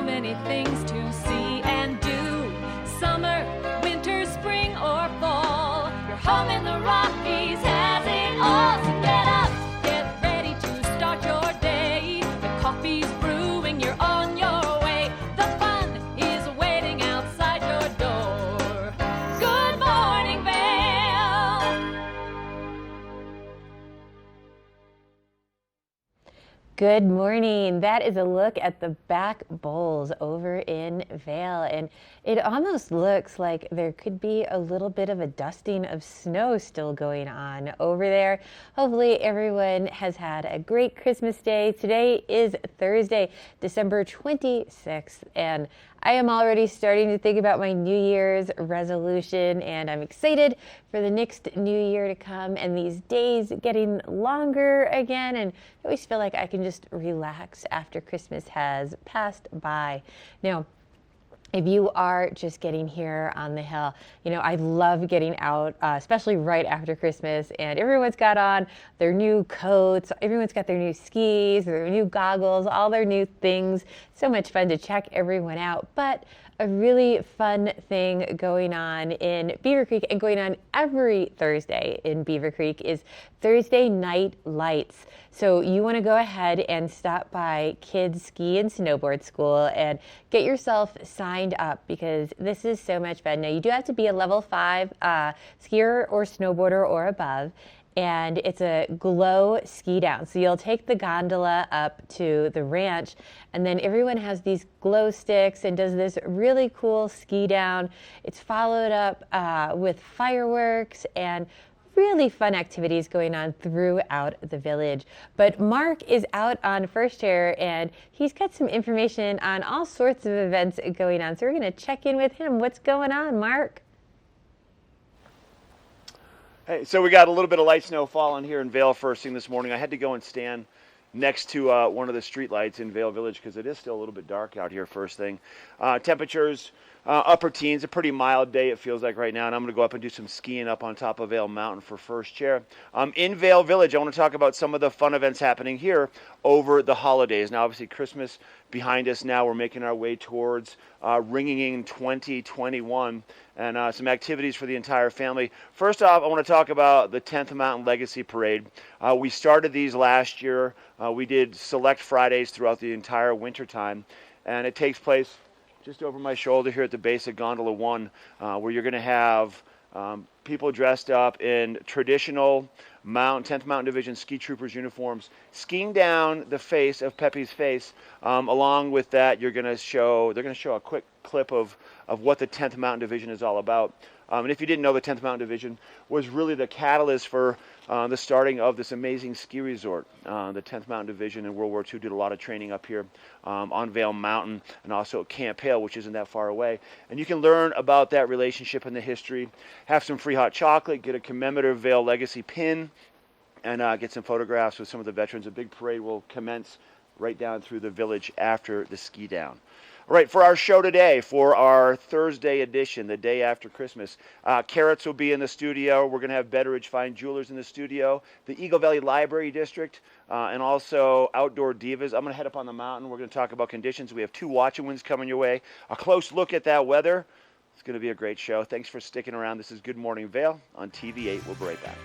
many things to see and do. Summer, winter, spring, or fall. Your home in the Rockies has it all. So get up, get ready to start your day. The coffee's brewing, you're on your way. The fun is waiting outside your door. Good morning, Vail. Good morning. That is a look at the back bowls over in Vail, and it almost looks like there could be a little bit of a dusting of snow still going on over there. Hopefully everyone has had a great Christmas day. Today is Thursday, December 26th, and I am already starting to think about my New Year's resolution, and I'm excited for the next new year to come and these days getting longer again. And I always feel like I can just relax after Christmas has passed by. Now, if you are just getting here on the hill, you know, I love getting out, especially right after Christmas, and everyone's got on their new coats, everyone's got their new skis, their new goggles, all their new things. So much fun to check everyone out. But a really fun thing going on in Beaver Creek and going on every Thursday in Beaver Creek is Thursday Night Lights. So you want to go ahead and stop by Kids Ski and Snowboard School and get yourself signed up because this is so much fun. Now you do have to be a level 5 skier or snowboarder or above. And it's a glow ski down. So you'll take the gondola up to the ranch, and then everyone has these glow sticks and does this really cool ski down. It's followed up with fireworks and really fun activities going on throughout the village. But Mark is out on first chair, and he's got some information on all sorts of events going on. So we're going to check in with him. What's going on, Mark? Hey, so we got a little bit of light snow falling here in Vail first thing this morning. I had to go and stand next to one of the street lights in Vail Village because it is still a little bit dark out here first thing. Temperatures upper teens, a pretty mild day it feels like right now, and I'm going to go up and do some skiing up on top of Vail Mountain for first chair. In Vail Village, I want to talk about some of the fun events happening here over the holidays. Now obviously Christmas behind us now, we're making our way towards ringing in 2021 and some activities for the entire family. First off, I want to talk about the 10th Mountain Legacy Parade. We started these last year. We did select Fridays throughout the entire winter time, and it takes place just over my shoulder here at the base of Gondola 1, where you're going to have people dressed up in traditional 10th Mountain Division ski troopers uniforms, skiing down the face of Pepe's face. Along with that, they're going to show a quick clip of what the 10th Mountain Division is all about. And if you didn't know, the 10th Mountain Division was really the catalyst for the starting of this amazing ski resort. The 10th Mountain Division in World War II did a lot of training up here on Vail Mountain and also at Camp Hale, which isn't that far away. And you can learn about that relationship and the history, have some free hot chocolate, get a commemorative Vail Legacy pin, and get some photographs with some of the veterans. A big parade will commence right down through the village after the ski down. All right, for our show today, for our Thursday edition, the day after Christmas, Carrots will be in the studio. We're going to have Betteridge Fine Jewelers in the studio, the Eagle Valley Library District, and also Outdoor Divas. I'm going to head up on the mountain. We're going to talk about conditions. We have 2 watching winds coming your way. A close look at that weather. It's going to be a great show. Thanks for sticking around. This is Good Morning Vail on TV8. We'll be right back.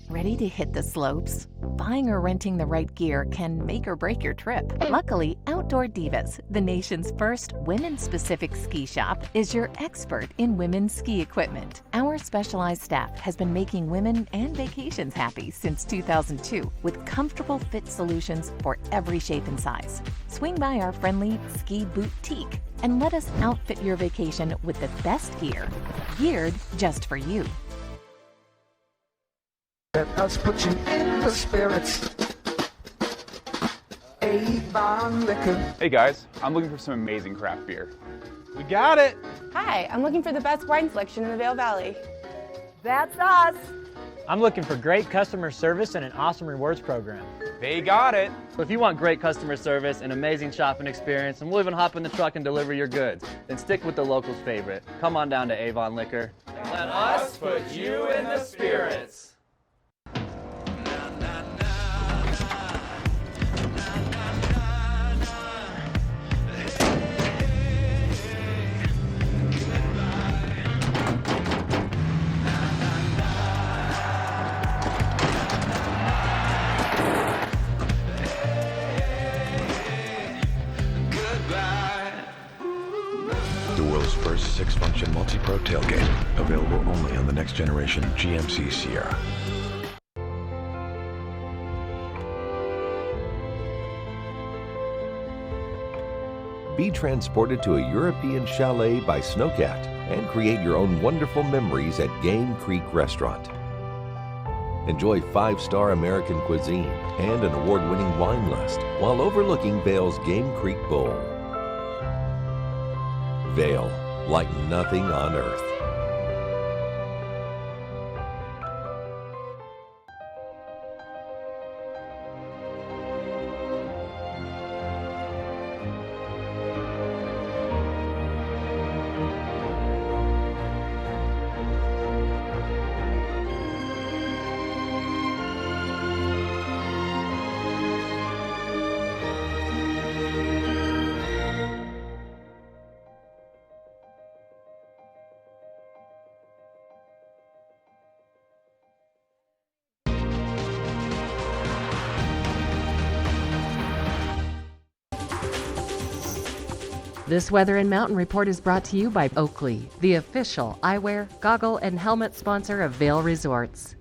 Ready to hit the slopes? Buying or renting the right gear can make or break your trip. Luckily, Outdoor Divas, the nation's first women-specific ski shop, is your expert in women's ski equipment. Our specialized staff has been making women and vacations happy since 2002 with comfortable fit solutions for every shape and size. Swing by our friendly ski boutique and let us outfit your vacation with the best gear, geared just for you. Let us put you in the spirits. Avon Liquor. Hey guys, I'm looking for some amazing craft beer. We got it! Hi, I'm looking for the best wine selection in the Vail Valley. That's us. I'm looking for great customer service and an awesome rewards program. They got it! So if you want great customer service and amazing shopping experience, and we'll even hop in the truck and deliver your goods, then stick with the locals' favorite. Come on down to Avon Liquor. Let us put you in the spirits. The world's first six-function multi-pro tailgate, available only on the next generation GMC Sierra. Be transported to a European chalet by Snowcat and create your own wonderful memories at Game Creek Restaurant. Enjoy 5-star American cuisine and an award-winning wine list while overlooking Vail's Game Creek Bowl. Vail, like nothing on earth. This Weather and Mountain Report is brought to you by Oakley, the official eyewear, goggle, and helmet sponsor of Vail Resorts.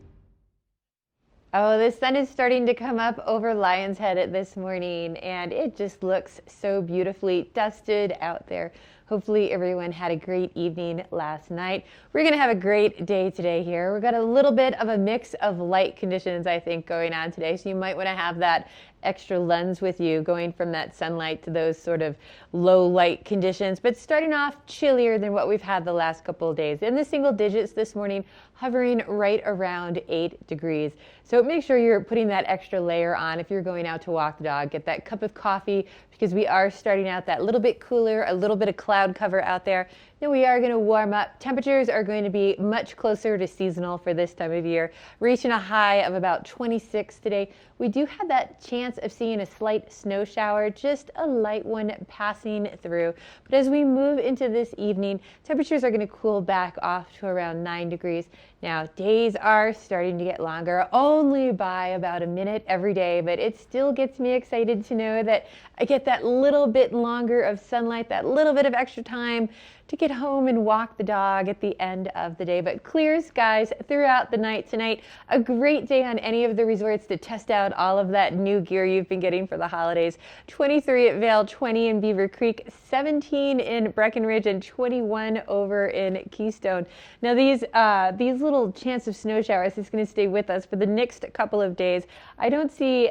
Oh, the sun is starting to come up over Lion's Head this morning, and it just looks so beautifully dusted out there. Hopefully everyone had a great evening last night. We're going to have a great day today here. We've got a little bit of a mix of light conditions, I think, going on today, so you might want to have that extra lens with you going from that sunlight to those sort of low light conditions, but starting off chillier than what we've had the last couple of days. In the single digits this morning, hovering right around 8 degrees. So make sure you're putting that extra layer on if you're going out to walk the dog. Get that cup of coffee because we are starting out that little bit cooler, a little bit of cloud cover out there. Then we are going to warm up. Temperatures are going to be much closer to seasonal for this time of year, reaching a high of about 26 today. We do have that chance of seeing a slight snow shower, just a light one passing through. But as we move into this evening, temperatures are going to cool back off to around 9 degrees. Now, days are starting to get longer, only by about a minute every day, but it still gets me excited to know that I get that little bit longer of sunlight, that little bit of extra time to get home and walk the dog at the end of the day. But clear skies throughout the night tonight. A great day on any of the resorts to test out all of that new gear you've been getting for the holidays. 23 at Vail, 20 in Beaver Creek, 17 in Breckenridge, and 21 over in Keystone. Now these little chance of snow showers is going to stay with us for the next couple of days. I don't see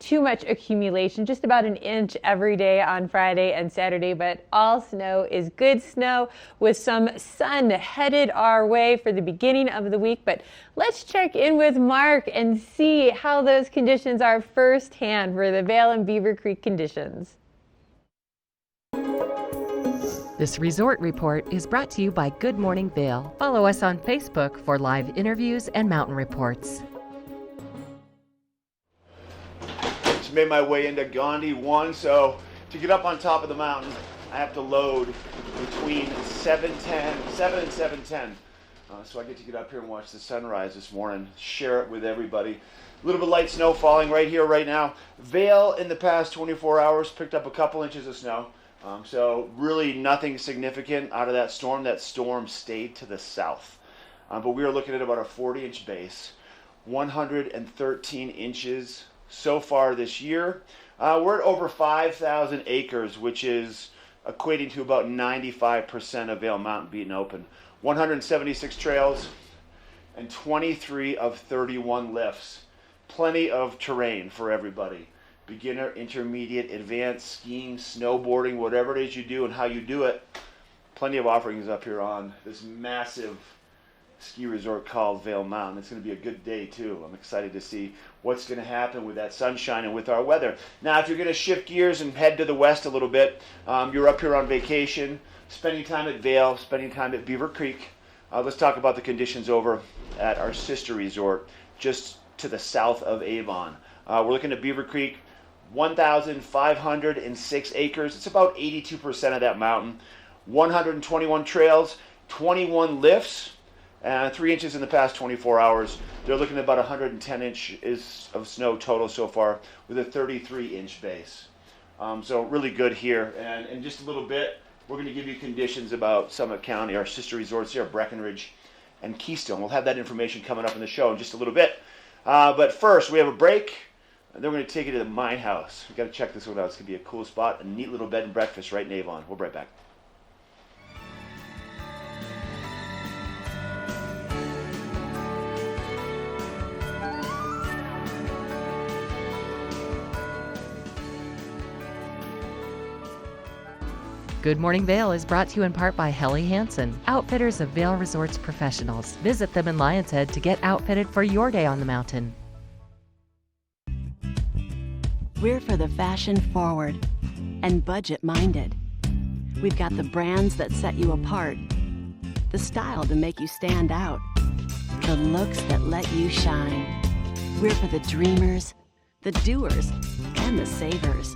too much accumulation, just about an inch every day on Friday and Saturday, but all snow is good snow with some sun headed our way for the beginning of the week. But let's check in with Mark and see how those conditions are firsthand for the Vail and Beaver Creek conditions. This resort report is brought to you by Good Morning Vail. Follow us on Facebook for live interviews and mountain reports. Made my way into Gandhi 1, so to get up on top of the mountain I have to load between 7 and 7:10. So I get to get up here and watch the sunrise this morning, share it with everybody. A little bit of light snow falling right here right now. Vail in the past 24 hours picked up a couple inches of snow, so really nothing significant out of that storm. That storm stayed to the south, but we are looking at about a 40-inch base, 113 inches so far this year. We're at over 5,000 acres, which is equating to about 95% of Vail Mountain being open. 176 trails and 23 of 31 lifts. Plenty of terrain for everybody. beginner, intermediate, advanced, skiing, snowboarding, whatever it is you do and how you do it. Plenty of offerings up here on this massive ski resort called Vail Mountain. It's going to be a good day too. I'm excited to see what's going to happen with that sunshine and with our weather. Now, if you're going to shift gears and head to the west a little bit, you're up here on vacation, spending time at Vail, spending time at Beaver Creek. Let's talk about the conditions over at our sister resort just to the south of Avon. We're looking at Beaver Creek, 1,506 acres. It's about 82% of that mountain. 121 trails, 21 lifts, 3 inches in the past 24 hours. They're looking at about 110 inches of snow total so far with a 33-inch base. So really good here. And in just a little bit, we're going to give you conditions about Summit County, our sister resorts here, Breckenridge and Keystone. We'll have that information coming up in the show in just a little bit. But first, we have a break, and then we're going to take you to the Mine House. We've got to check this one out. It's going to be a cool spot, a neat little bed and breakfast right in Avon. We'll be right back. Good Morning Vail is brought to you in part by Helly Hansen, outfitters of Vail Resorts professionals. Visit them in Lion's Head to get outfitted for your day on the mountain. We're for the fashion forward and budget minded. We've got the brands that set you apart, the style to make you stand out, the looks that let you shine. We're for the dreamers, the doers, and the savers.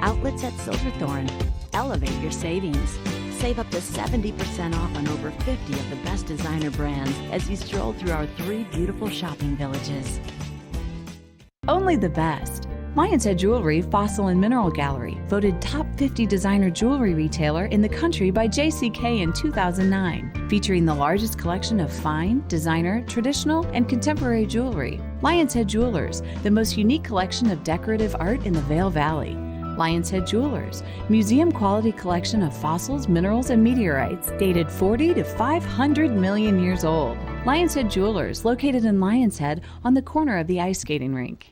Outlets at Silverthorne. Elevate your savings. Save up to 70% off on over 50 of the best designer brands as you stroll through our 3 beautiful shopping villages. Only the best. Lion's Head Jewelry Fossil and Mineral Gallery, voted top 50 designer jewelry retailer in the country by JCK in 2009, featuring the largest collection of fine, designer, traditional, and contemporary jewelry. Lion's Head Jewelers, the most unique collection of decorative art in the Vail Valley. Lion's Head Jewelers, museum-quality collection of fossils, minerals, and meteorites dated 40 to 500 million years old. Lion's Head Jewelers, located in Lion's Head on the corner of the ice skating rink.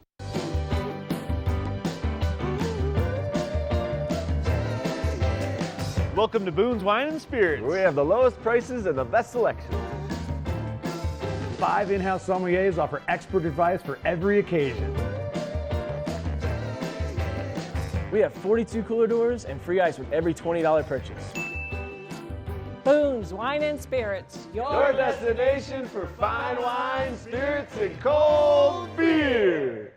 Welcome to Boone's Wine and Spirits, where we have the lowest prices and the best selection. 5 in-house sommeliers offer expert advice for every occasion. We have 42 cooler doors and free ice with every $20 purchase. Boone's Wine and Spirits, your destination for fine wine, spirits, and cold beer.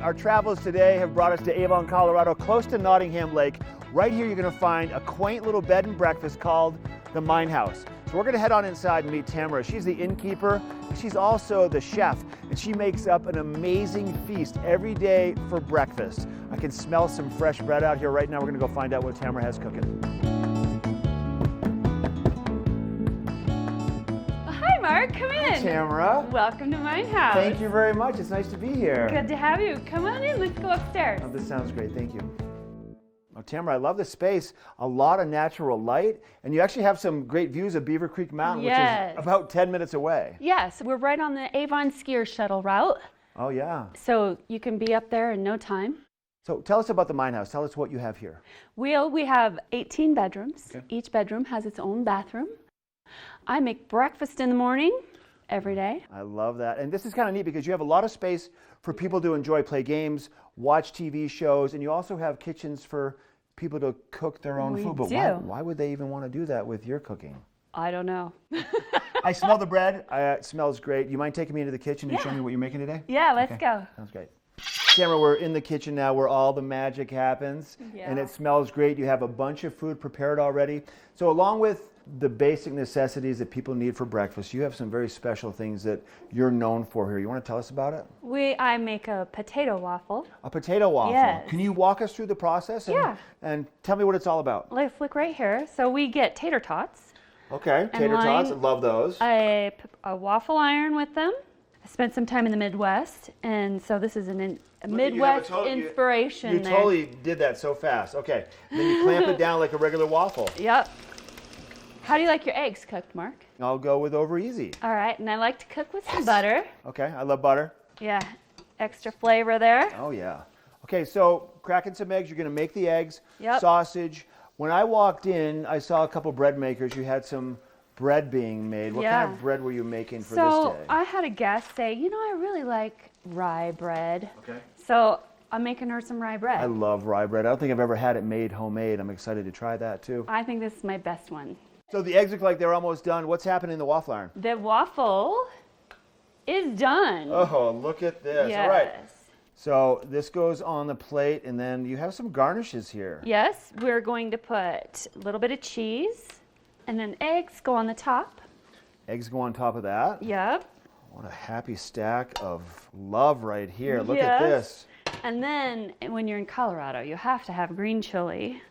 Our travels today have brought us to Avon, Colorado, close to Nottingham Lake. Right here you're going to find a quaint little bed and breakfast called the Mine House. So we're going to head on inside and meet Tamara. She's the innkeeper. She's also the chef, and she makes up an amazing feast every day for breakfast. I can smell some fresh bread out here right now. We're going to go find out what Tamara has cooking. Hi, Mark. Come in. Hi, Tamara. Welcome to Mine House. Thank you very much. It's nice to be here. Good to have you. Come on in. Let's go upstairs. Oh, this sounds great. Thank you. Oh, Tamara, I love the space. A lot of natural light, and you actually have some great views of Beaver Creek Mountain, which is about 10 minutes away. Yes, we're right on the Avon skier shuttle route. Oh, yeah. So you can be up there in no time. So tell us about the Mine House. Tell us what you have here. We have 18 bedrooms. Okay. Each bedroom has its own bathroom. I make breakfast in the morning every day. I love that. And this is kind of neat because you have a lot of space for people to enjoy, play games, watch TV shows, and you also have kitchens for people to cook their own food. But why would they even want to do that with your cooking? I don't know. I smell the bread. It smells great. You mind taking me into the kitchen and showing me what you're making today? Yeah, let's go. Sounds great. Tamara, we're in the kitchen now where all the magic happens, and it smells great. You have a bunch of food prepared already. So along with the basic necessities that people need for breakfast, you have some very special things that you're known for here. You want to tell us about it? I make a potato waffle. A potato waffle? Yes. Can you walk us through the process and tell me what it's all about? Let's look right here. So we get tater tots. Okay, tater tots, I love those. A waffle iron with them, I spent some time in the Midwest, and so this is a Look, Midwest you have inspiration. You there. totally did that so fast. Okay, and then you clamp it down like a regular waffle. Yep. How do you like your eggs cooked, Mark? I'll go with over easy. All right, and I like to cook with some butter. Okay, I love butter. Yeah, extra flavor there. Oh yeah. Okay, so cracking some eggs. You're gonna make the eggs. Yep. Sausage. When I walked in, I saw a couple bread makers. You had some bread being made. What kind of bread were you making for this So day? I had a guest say, you know, I really like rye bread. Okay. So I'm making her some rye bread. I love rye bread. I don't think I've ever had it made homemade. I'm excited to try that too. I think this is my best one. So the eggs look like they're almost done. What's happening in the waffle iron? The waffle is done. Oh, look at this. Yes. All right. So this goes on the plate, and then you have some garnishes here. Yes, we're going to put a little bit of cheese, and then eggs go on the top. Eggs go on top of that. Yep. What a happy stack of love right here. Look Yes. at this. And then when you're in Colorado, you have to have green chili.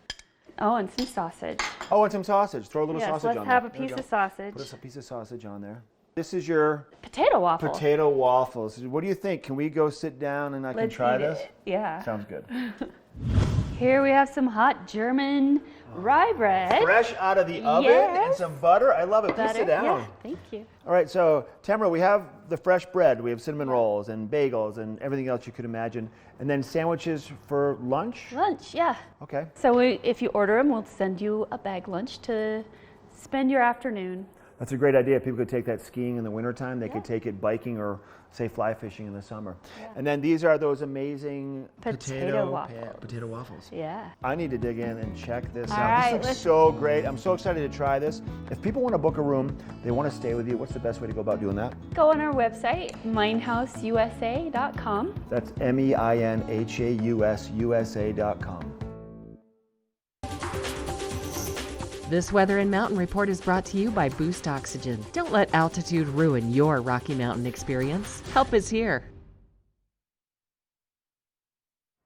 Oh, and some sausage. Oh, and some sausage. Throw a little Yes, sausage let's on have there. a There we piece go. of sausage. Put a piece of sausage on there. This is your Potato waffle. potato waffles. What do you think? Can we go sit down and I can Let's try eat this? it. Yeah. Sounds good. Here we have some hot German rye bread. Fresh out of the oven and some butter. I love it. Please sit down. Yeah, thank you. All right, so Tamara, we have the fresh bread. We have cinnamon rolls and bagels and everything else you could imagine. And then sandwiches for lunch? Lunch, yeah. Okay. So if you order them, we'll send you a bag lunch to spend your afternoon. That's a great idea. People could take that skiing in the wintertime. They could take it biking or, say, fly fishing in the summer. Yeah. And then these are those amazing Potato waffles. potato waffles. Yeah. I need to dig in and check this All out. right, This looks so great. I'm so excited to try this. If people want to book a room, they want to stay with you, what's the best way to go about doing that? Go on our website, minehouseusa.com. That's MEINHAUSUSA.com. This Weather and Mountain Report is brought to you by Boost Oxygen. Don't let altitude ruin your Rocky Mountain experience. Help is here.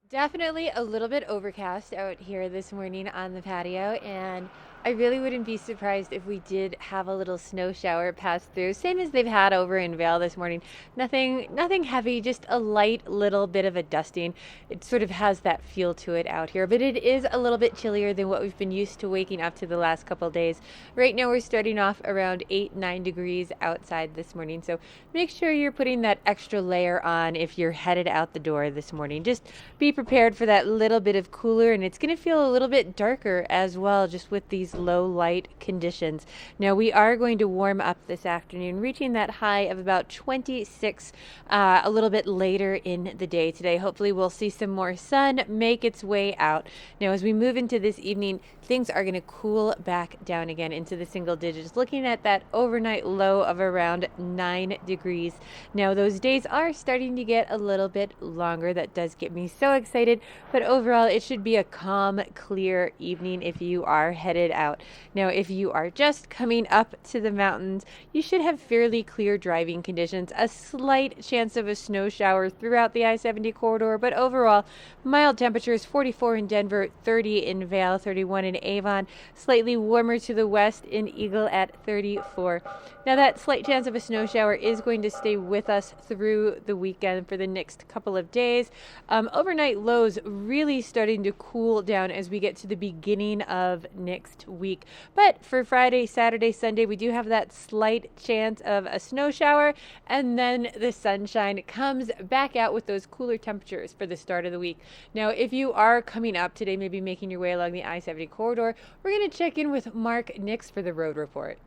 Definitely a little bit overcast out here this morning on the patio, and I really wouldn't be surprised if we did have a little snow shower pass through, same as they've had over in Vail this morning. Nothing heavy, just a light little bit of a dusting. It sort of has that feel to it out here, but it is a little bit chillier than what we've been used to waking up to the last couple of days. Right now we're starting off around 8-9 degrees outside this morning, so make sure you're putting that extra layer on if you're headed out the door this morning. Just be prepared for that little bit of cooler, and it's going to feel a little bit darker as well, just with these low light conditions. Now we are going to warm up this afternoon, reaching that high of about 26 a little bit later in the day today. Hopefully we'll see some more sun make its way out. Now as we move into this evening, things are going to cool back down again into the single digits, looking at that overnight low of around 9 degrees. Now those days are starting to get a little bit longer. That does get me so excited, but overall it should be a calm, clear evening if you are headed out. Now if you are just coming up to the mountains, you should have fairly clear driving conditions, a slight chance of a snow shower throughout the I-70 corridor, but overall mild temperatures, 44 in Denver, 30 in Vail, 31 in Avon, slightly warmer to the west in Eagle at 34. Now that slight chance of a snow shower is going to stay with us through the weekend for the next couple of days. Overnight lows really starting to cool down as we get to the beginning of next week. But for Friday, Saturday, Sunday, we do have that slight chance of a snow shower, and then the sunshine comes back out with those cooler temperatures for the start of the week. Now, if you are coming up today, maybe making your way along the I-70 corridor, we're going to check in with Mark Nix for the road report.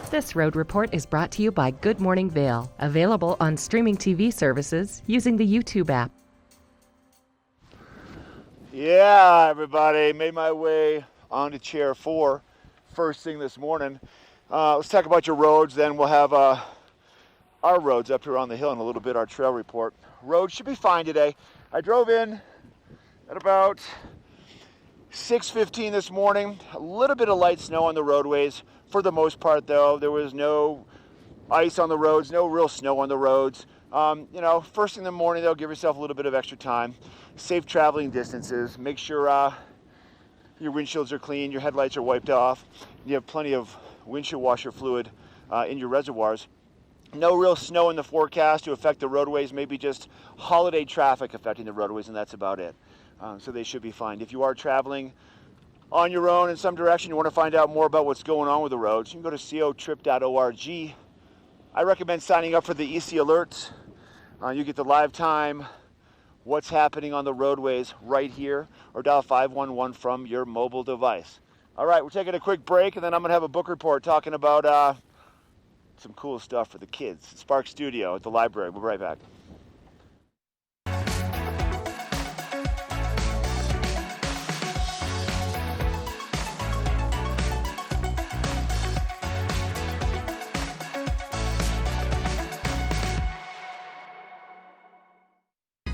This road report is brought to you by Good Morning Vail, available on streaming TV services using the YouTube app. Yeah, everybody, made my way onto chair 4 first thing this morning. Let's talk about your roads, then we'll have our roads up here on the hill in a little bit, our trail report. Roads should be fine today. I drove in at about 6:15 this morning. A little bit of light snow on the roadways. For the most part, though, there was no ice on the roads, no real snow on the roads. First thing in the morning, though, give yourself a little bit of extra time. Safe traveling distances. Make sure your windshields are clean, your headlights are wiped off. You have plenty of windshield washer fluid in your reservoirs. No real snow in the forecast to affect the roadways, maybe just holiday traffic affecting the roadways, and that's about it. So they should be fine. If you are traveling on your own in some direction, you want to find out more about what's going on with the roads, you can go to cotrip.org. I recommend signing up for the EC Alerts. You get the live time, what's happening on the roadways right here, or dial 511 from your mobile device. All right, we're taking a quick break, and then I'm going to have a book report talking about some cool stuff for the kids. Spark Studio at the library. We'll be right back.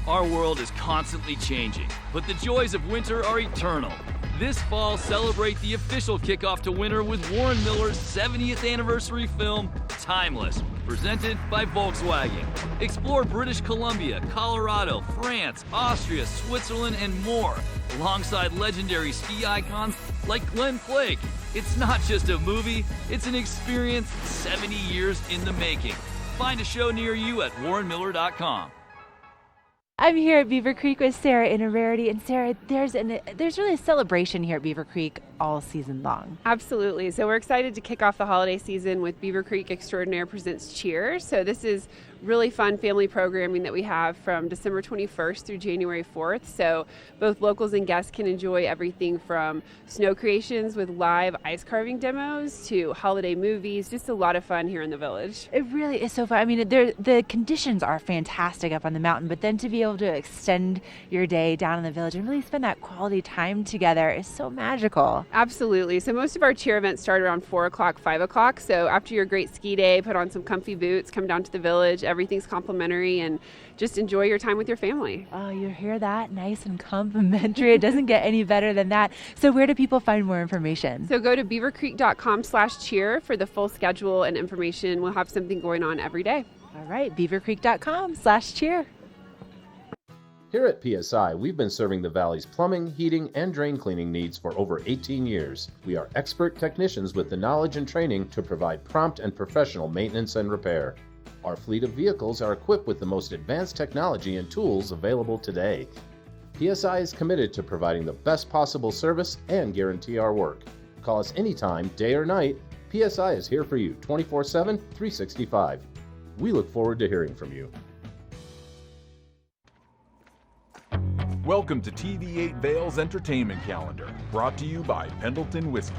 Our world is constantly changing, but the joys of winter are eternal. This fall, celebrate the official kickoff to winter with Warren Miller's 70th anniversary film, Timeless, presented by Volkswagen. Explore British Columbia, Colorado, France, Austria, Switzerland, and more, alongside legendary ski icons like Glenn Flake. It's not just a movie, it's an experience 70 years in the making. Find a show near you at warrenmiller.com. I'm here at Beaver Creek with Sarah in a Rarity, and Sarah, there's really a celebration here at Beaver Creek all season long. Absolutely. So we're excited to kick off the holiday season with Beaver Creek Extraordinaire Presents Cheer. So this is really fun family programming that we have from December 21st through January 4th. So both locals and guests can enjoy everything from snow creations with live ice carving demos to holiday movies. Just a lot of fun here in the village. It really is so fun. I mean, the conditions are fantastic up on the mountain, but then to be able to extend your day down in the village and really spend that quality time together is so magical. Absolutely. So most of our cheer events start around 4 o'clock, 5 o'clock. So after your great ski day, put on some comfy boots, come down to the village. Everything's complimentary, and just enjoy your time with your family. Oh, you hear that? Nice and complimentary. It doesn't get any better than that. So where do people find more information? So go to beavercreek.com/cheer for the full schedule and information. We'll have something going on every day. All right, beavercreek.com/cheer. Here at PSI, we've been serving the Valley's plumbing, heating, and drain cleaning needs for over 18 years. We are expert technicians with the knowledge and training to provide prompt and professional maintenance and repair. Our fleet of vehicles are equipped with the most advanced technology and tools available today. PSI is committed to providing the best possible service and guarantee our work. Call us anytime, day or night. PSI is here for you 24/7, 365. We look forward to hearing from you. Welcome to TV8 Vail's Entertainment Calendar, brought to you by Pendleton Whiskey.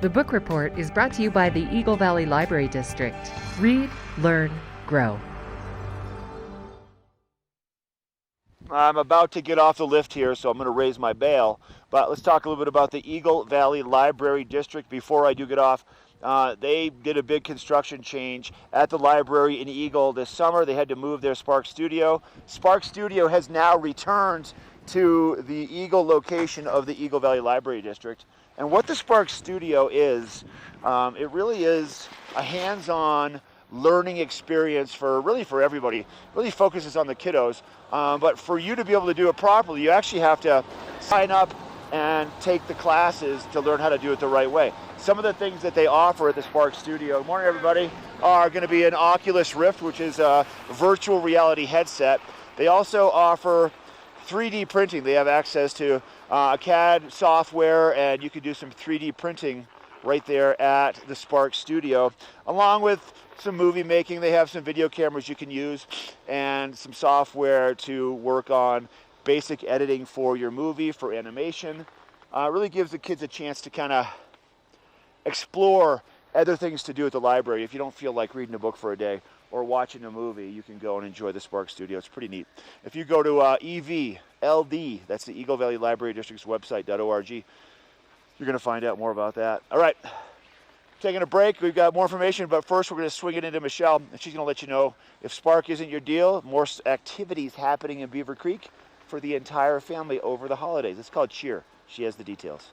The book report is brought to you by the Eagle Valley Library District. Read, learn, grow. I'm about to get off the lift here, so I'm going to raise my bail. But let's talk a little bit about the Eagle Valley Library District before I do get off. They did a big construction change at the library in Eagle this summer. They had to move their Spark Studio. Spark Studio has now returned to the Eagle location of the Eagle Valley Library District. And what the Spark Studio is, it really is a hands-on learning experience for everybody. It really focuses on the kiddos. But for you to be able to do it properly, you actually have to sign up and take the classes to learn how to do it the right way. Some of the things that they offer at the Spark Studio, good morning everybody, are going to be an Oculus Rift, which is a virtual reality headset. They also offer 3D printing. They have access to CAD software, and you can do some 3D printing right there at the Spark Studio, along with some movie making. They have some video cameras you can use and some software to work on basic editing for your movie, for animation. It really gives the kids a chance to kind of explore other things to do at the library. If you don't feel like reading a book for a day or watching a movie, you can go and enjoy the Spark Studio. It's pretty neat. If you go to EVLD, that's the Eagle Valley Library District's website.org, you're going to find out more about that. All right, Taking a break, we've got more information, but first we're going to swing it into Michelle, and she's going to let you know if Spark isn't your deal, more activities happening in Beaver Creek for the entire family over the holidays. It's called Cheer. She has the details.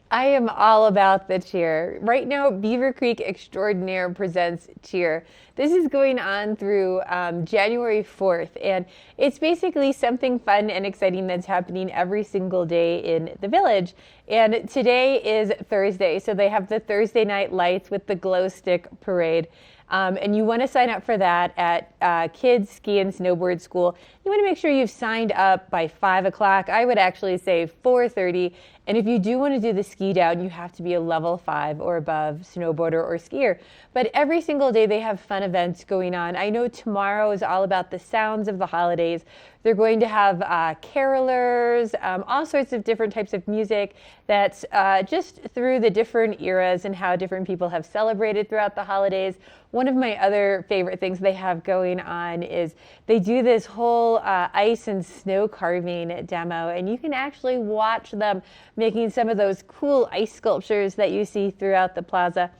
I am all about the cheer. Right now, Beaver Creek Extraordinaire presents Cheer. This is going on through January 4th, and it's basically something fun and exciting that's happening every single day in the village. And today is Thursday, so they have the Thursday night lights with the glow stick parade. And you want to sign up for that at Kids Ski and Snowboard School. You want to make sure you've signed up by 5 o'clock. I would actually say 4:30. And if you do want to do the ski down, you have to be a level 5 or above snowboarder or skier. But every single day they have fun events going on. I know tomorrow is all about the sounds of the holidays. They're going to have carolers, all sorts of different types of music that's just through the different eras and how different people have celebrated throughout the holidays. One of my other favorite things they have going on is they do this whole ice and snow carving demo, and you can actually watch them making some of those cool ice sculptures that you see throughout the plaza.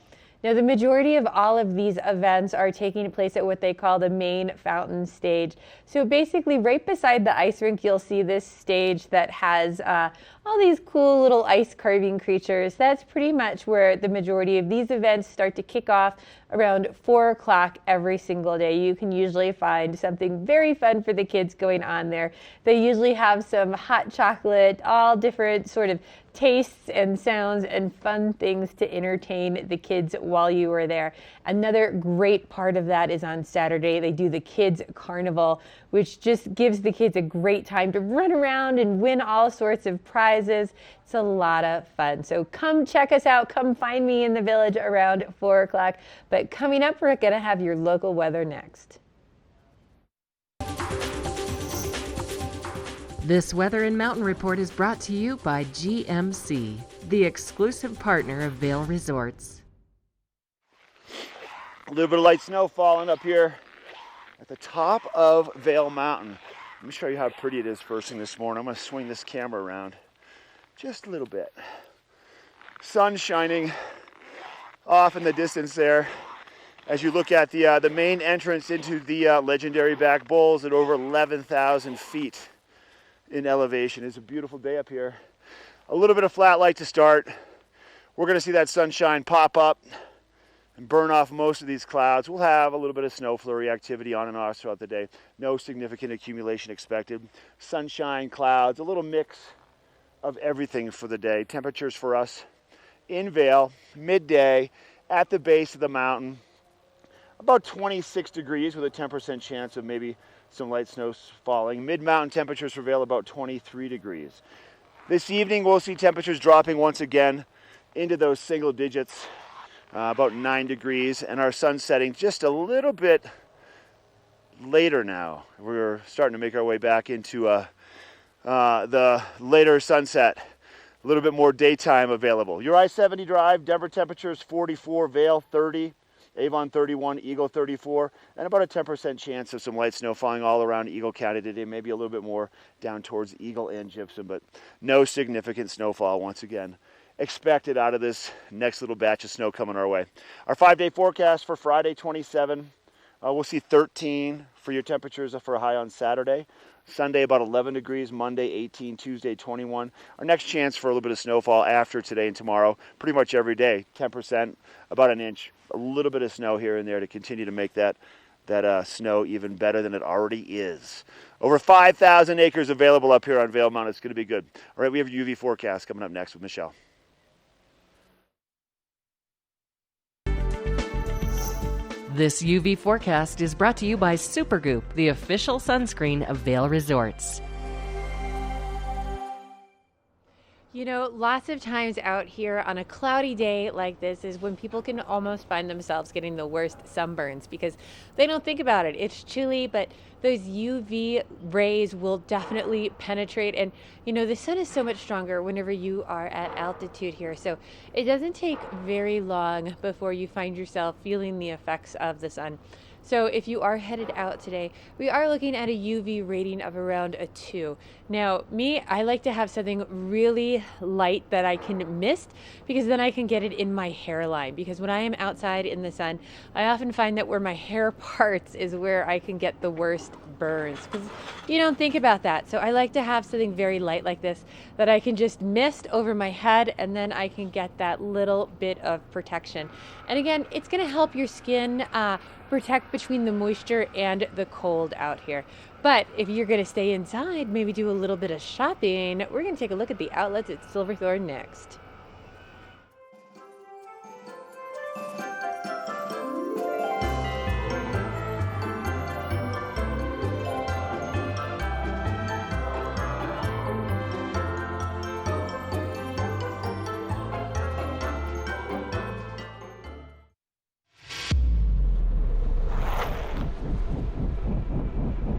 Now, the majority of all of these events are taking place at what they call the main fountain stage. So basically, right beside the ice rink, you'll see this stage that has all these cool little ice carving creatures. That's pretty much where the majority of these events start to kick off around 4 o'clock every single day. You can usually find something very fun for the kids going on there. They usually have some hot chocolate, all different sort of tastes and sounds and fun things to entertain the kids while you are there. Another great part of that is on Saturday. They do the Kids Carnival, which just gives the kids a great time to run around and win all sorts of prizes. It's a lot of fun. So come check us out. Come find me in the village around 4 o'clock. But coming up, we're going to have your local weather next. This Weather and Mountain Report is brought to you by GMC, the exclusive partner of Vail Resorts. A little bit of light snow falling up here at the top of Vail Mountain. Let me show you how pretty it is first thing this morning. I'm going to swing this camera around just a little bit. Sun shining off in the distance there as you look at the main entrance into the legendary Back Bowls at over 11,000 feet in elevation. It's a beautiful day up here. A little bit of flat light to start. We're going to see that sunshine pop up and burn off most of these clouds. We'll have a little bit of snow flurry activity on and off throughout the day. No significant accumulation expected. Sunshine, clouds, a little mix of everything for the day. Temperatures for us in Vail, midday, at the base of the mountain, about 26 degrees with a 10% chance of maybe some light snow falling. Mid-mountain temperatures for Vail about 23 degrees. This evening we'll see temperatures dropping once again into those single digits, about 9 degrees, and our sun setting just a little bit later now. We're starting to make our way back into the later sunset. A little bit more daytime available. Your I-70 drive, Denver temperatures 44, Vail 30, Avon 31, Eagle 34, and about a 10% chance of some light snow falling all around Eagle County today, maybe a little bit more down towards Eagle and Gypsum, but no significant snowfall once again expected out of this next little batch of snow coming our way. Our 5-day forecast for Friday, 27. We'll see 13 for your temperatures for a high on Saturday. Sunday about 11 degrees, Monday 18, Tuesday 21. Our next chance for a little bit of snowfall after today and tomorrow, pretty much every day, 10%, about an inch, a little bit of snow here and there to continue to make that snow even better than it already is. Over 5,000 acres available up here on Vail Mountain. It's going to be good. All right, we have a UV forecast coming up next with Michelle. This UV forecast is brought to you by Supergoop, the official sunscreen of Vail Resorts. You know, lots of times out here on a cloudy day like this is when people can almost find themselves getting the worst sunburns because they don't think about it. It's chilly, but those UV rays will definitely penetrate. And, you know, the sun is so much stronger whenever you are at altitude here. So it doesn't take very long before you find yourself feeling the effects of the sun. So if you are headed out today, we are looking at a UV rating of around a 2. Now, I like to have something really light that I can mist, because then I can get it in my hairline. Because when I am outside in the sun, I often find that where my hair parts is where I can get the worst burns, because you don't think about that. So I like to have something very light like this that I can just mist over my head, and then I can get that little bit of protection. And again, it's going to help your skin protect between the moisture and the cold out here. But if you're going to stay inside, maybe do a little bit of shopping, we're going to take a look at the outlets at Silverthorne next.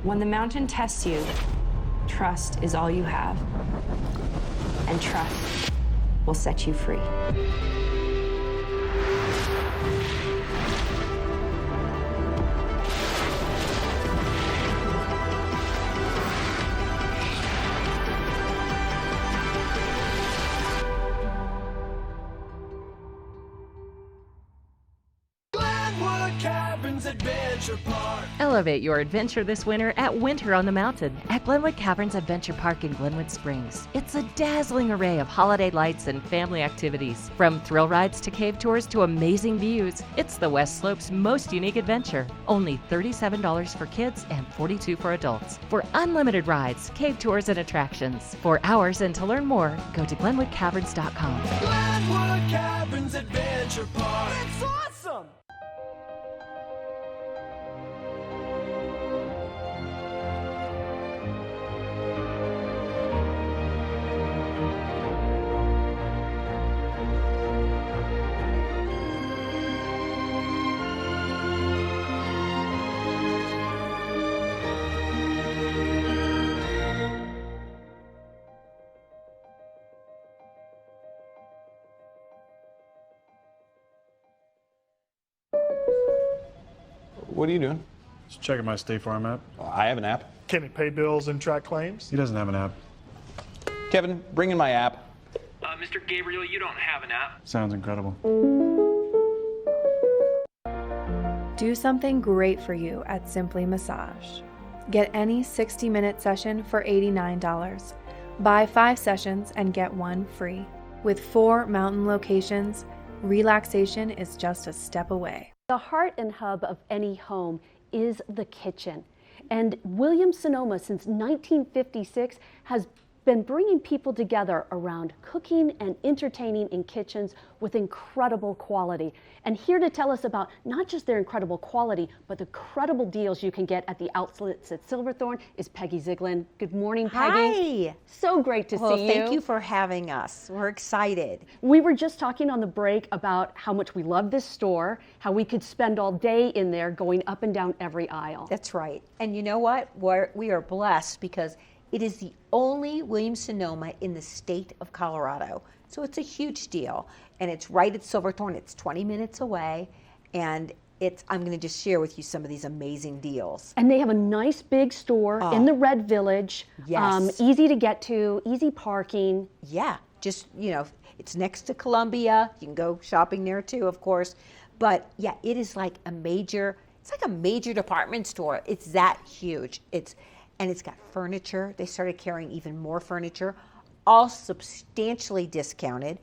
When the mountain tests you, trust is all you have. And trust will set you free. Elevate your adventure this winter at Winter on the Mountain at Glenwood Caverns Adventure Park in Glenwood Springs. It's a dazzling array of holiday lights and family activities. From thrill rides to cave tours to amazing views, it's the West Slope's most unique adventure. Only $37 for kids and $42 for adults. For unlimited rides, cave tours, and attractions. For hours and to learn more, go to GlenwoodCaverns.com. Glenwood Caverns Adventure Park. It's awesome! What are you doing? Just checking my State Farm app. I have an app. Can he pay bills and track claims? He doesn't have an app. Kevin, bring in my app. Mr. Gabriel, you don't have an app. Sounds incredible. Do something great for you at Simply Massage. Get any 60-minute session for $89. Buy 5 sessions and get 1 free. With 4 mountain locations, relaxation is just a step away. The heart and hub of any home is the kitchen. And Williams-Sonoma, since 1956, has been bringing people together around cooking and entertaining in kitchens with incredible quality. And here to tell us about not just their incredible quality, but the incredible deals you can get at the outlets at Silverthorne is Peggy Ziglin. Good morning, Peggy. Hi. So great to see you. Thank you for having us. We're excited. We were just talking on the break about how much we love this store, how we could spend all day in there going up and down every aisle. That's right. And you know what? We are blessed because it is the only Williams-Sonoma in the state of Colorado. So it's a huge deal. And it's right at Silverthorne. It's 20 minutes away. And I'm going to just share with you some of these amazing deals. And they have a nice big store in the Red Village. Yes. Easy to get to, easy parking. Yeah. Just, it's next to Columbia. You can go shopping there too, of course. But yeah, it is like a major department store. It's that huge. And it's got furniture. They started carrying even more furniture, all substantially discounted.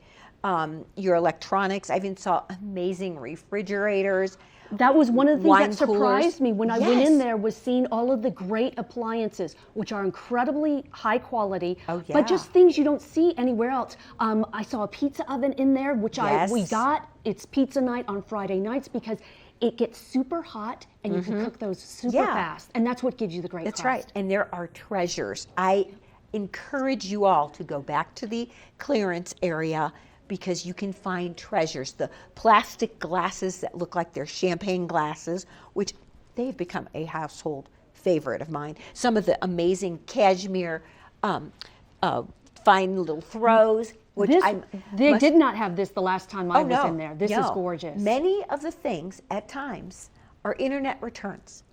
Your electronics, I even saw amazing refrigerators. That was one of the things that coolers. surprised me when I went in there, was seeing all of the great appliances, which are incredibly high quality, but just things you don't see anywhere else. I saw a pizza oven in there, which we got. It's pizza night on Friday nights because it gets super hot and you can cook those super fast. And that's what gives you the great That's cost. right. And there are treasures. I encourage you all to go back to the clearance area because you can find treasures. The plastic glasses that look like they're champagne glasses, which they've become a household favorite of mine. Some of the amazing cashmere fine little throws. They did not have this the last time I was in there. This is gorgeous. Many of the things at times are internet returns.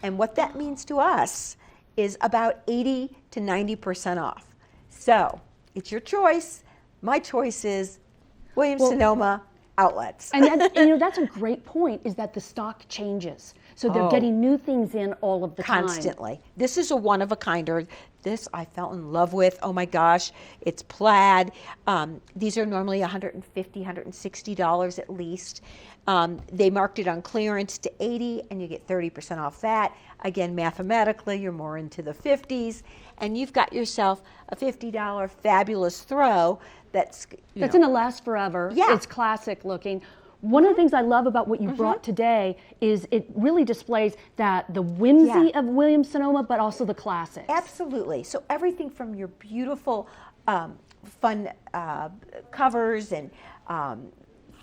And what that means to us is about 80 to 90% off. So it's your choice. My choice is Williams-Sonoma outlets. And that's a great point, is that the stock changes. So they're getting new things in all of the time. Constantly. This is a one-of-a-kinder. This I fell in love with. Oh my gosh, it's plaid. These are normally $150, $160 at least. They marked it on clearance to $80, and you get 30% off that. Again, mathematically, you're more into the 50s, and you've got yourself a $50 fabulous throw that's going to last forever. Yeah. It's classic looking. One of the things I love about what you brought today is it really displays that the whimsy of Williams-Sonoma, but also the classics. Absolutely. So everything from your beautiful, fun covers and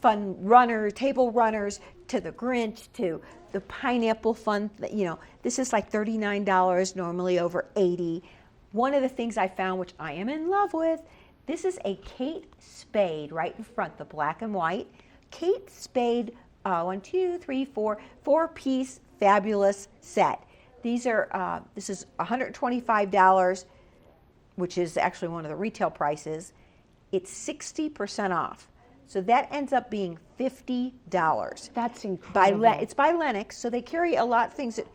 fun table runners, to the Grinch, to the pineapple fun. This is like $39, normally over $80. One of the things I found, which I am in love with, this is a Kate Spade right in front, the black and white. Kate Spade, 4-piece fabulous set. These are, this is $125, which is actually one of the retail prices. It's 60% off. So that ends up being $50. That's incredible. It's by Lennox, so they carry a lot of things that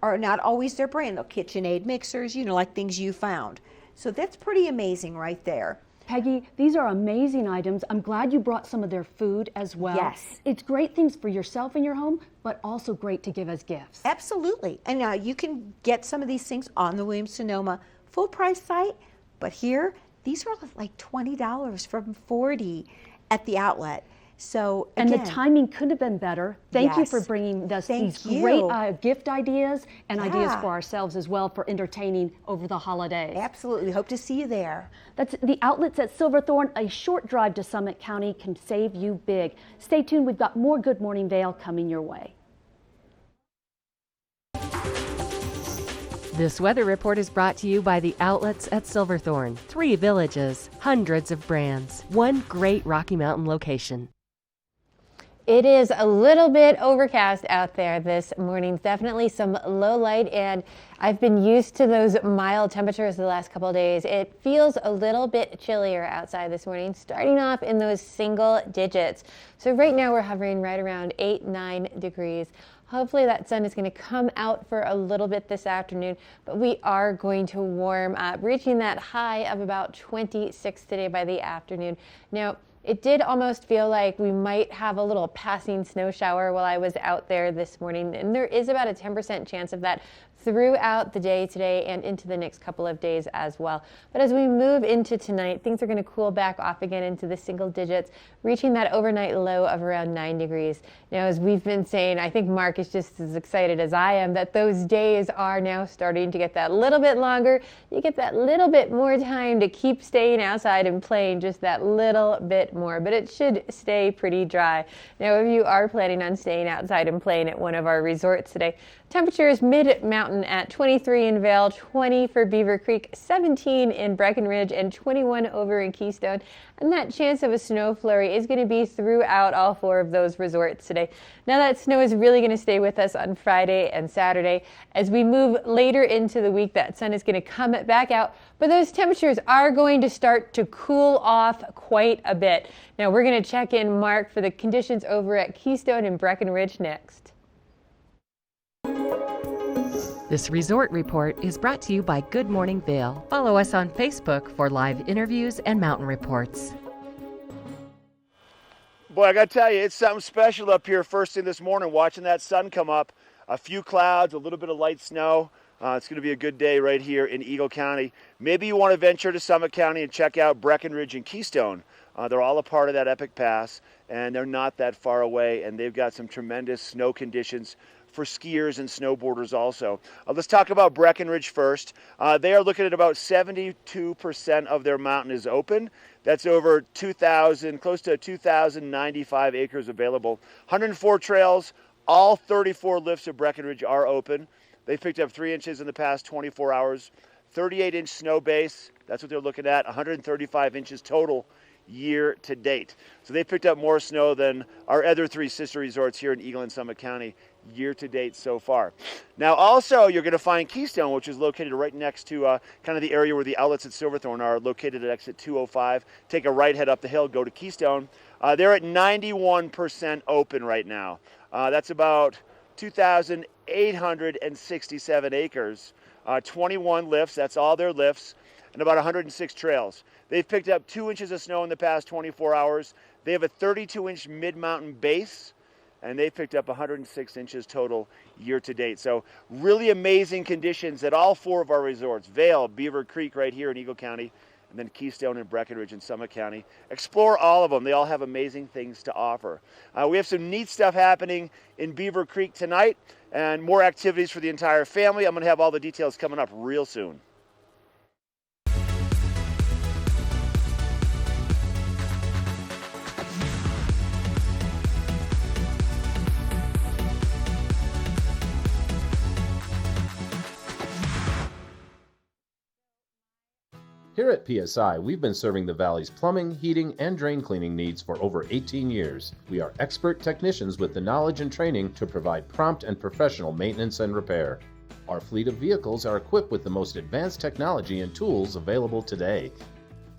are not always their brand. They'll KitchenAid mixers, like things you found. So that's pretty amazing right there. Peggy, these are amazing items. I'm glad you brought some of their food as well. Yes. It's great things for yourself in your home, but also great to give as gifts. Absolutely. And now you can get some of these things on the Williams-Sonoma full price site, but here, these are like $20 from $40 at the outlet. So again, and the timing could have been better. Thank you for bringing us these great gift ideas and ideas for ourselves as well for entertaining over the holidays. Absolutely. Hope to see you there. That's the outlets at Silverthorne. A short drive to Summit County can save you big. Stay tuned. We've got more Good Morning Vail coming your way. This weather report is brought to you by the outlets at Silverthorne. 3 villages, hundreds of brands, one great Rocky Mountain location. It is a little bit overcast out there this morning. Definitely some low light, and I've been used to those mild temperatures the last couple of days. It feels a little bit chillier outside this morning, starting off in those single digits. So right now we're hovering right around 8-9 degrees. Hopefully that sun is going to come out for a little bit this afternoon, but we are going to warm up, reaching that high of about 26 today by the afternoon. Now, it did almost feel like we might have a little passing snow shower while I was out there this morning, and there is about a 10% chance of that throughout the day today and into the next couple of days as well. But as we move into tonight, things are going to cool back off again into the single digits, reaching that overnight low of around 9 degrees. Now, as we've been saying, I think Mark is just as excited as I am that those days are now starting to get that little bit longer. You get that little bit more time to keep staying outside and playing just that little bit more, but it should stay pretty dry. Now, if you are planning on staying outside and playing at one of our resorts today, temperatures mid-mountain at 23 in Vail, 20 for Beaver Creek, 17 in Breckenridge, and 21 over in Keystone. And that chance of a snow flurry is going to be throughout all 4 of those resorts today. Now that snow is really going to stay with us on Friday and Saturday. As we move later into the week, that sun is going to come back out, but those temperatures are going to start to cool off quite a bit. Now we're going to check in Mark for the conditions over at Keystone and Breckenridge next. This resort report is brought to you by Good Morning Vail. Follow us on Facebook for live interviews and mountain reports. Boy, I got to tell you, it's something special up here first thing this morning, watching that sun come up. A few clouds, a little bit of light snow. It's going to be a good day right here in Eagle County. Maybe you want to venture to Summit County and check out Breckenridge and Keystone. They're all a part of that epic pass, and they're not that far away, and they've got some tremendous snow conditions for skiers and snowboarders also. Let's talk about Breckenridge first. They are looking at about 72% of their mountain is open. That's over 2,000, close to 2,095 acres available. 104 trails, all 34 lifts of Breckenridge are open. They've picked up 3 inches in the past 24 hours. 38-inch snow base, that's what they're looking at. 135 inches total year to date. So they picked up more snow than our other 3 sister resorts here in Eagle and Summit County year to date so far. Now also you're going to find Keystone, which is located right next to kind of the area where the outlets at Silverthorne are, located at exit 205. Take a right, head up the hill, go to Keystone. They're at 91% open right now. That's about 2,867 acres, 21 lifts, that's all their lifts, and about 106 trails. They've picked up 2 inches of snow in the past 24 hours. They have a 32-inch mid-mountain base, and they've picked up 106 inches total year to date. So really amazing conditions at all 4 of our resorts, Vail, Beaver Creek right here in Eagle County, and then Keystone and Breckenridge in Summit County. Explore all of them. They all have amazing things to offer. We have some neat stuff happening in Beaver Creek tonight and more activities for the entire family. I'm going to have all the details coming up real soon. Here at PSI, we've been serving the Valley's plumbing, heating, and drain cleaning needs for over 18 years. We are expert technicians with the knowledge and training to provide prompt and professional maintenance and repair. Our fleet of vehicles are equipped with the most advanced technology and tools available today.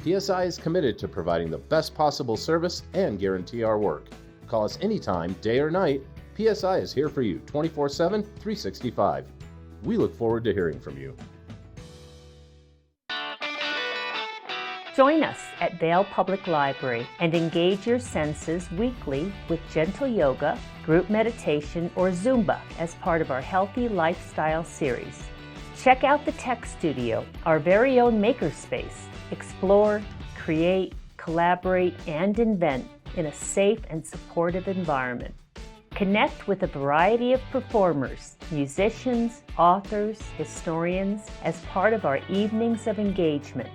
PSI is committed to providing the best possible service and guarantee our work. Call us anytime, day or night. PSI is here for you 24/7, 365. We look forward to hearing from you. Join us at Vail Public Library and engage your senses weekly with gentle yoga, group meditation, or Zumba as part of our Healthy Lifestyle series. Check out the Tech Studio, our very own makerspace. Explore, create, collaborate, and invent in a safe and supportive environment. Connect with a variety of performers, musicians, authors, historians as part of our evenings of engagement.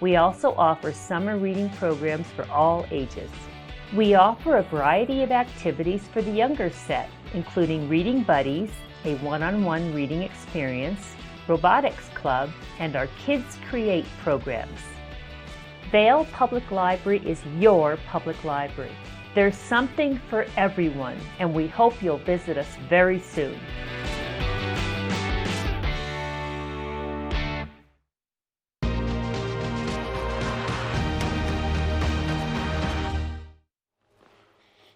We also offer summer reading programs for all ages. We offer a variety of activities for the younger set, including Reading Buddies, a one-on-one reading experience, Robotics Club, and our Kids Create programs. Vail Public Library is your public library. There's something for everyone, and we hope you'll visit us very soon.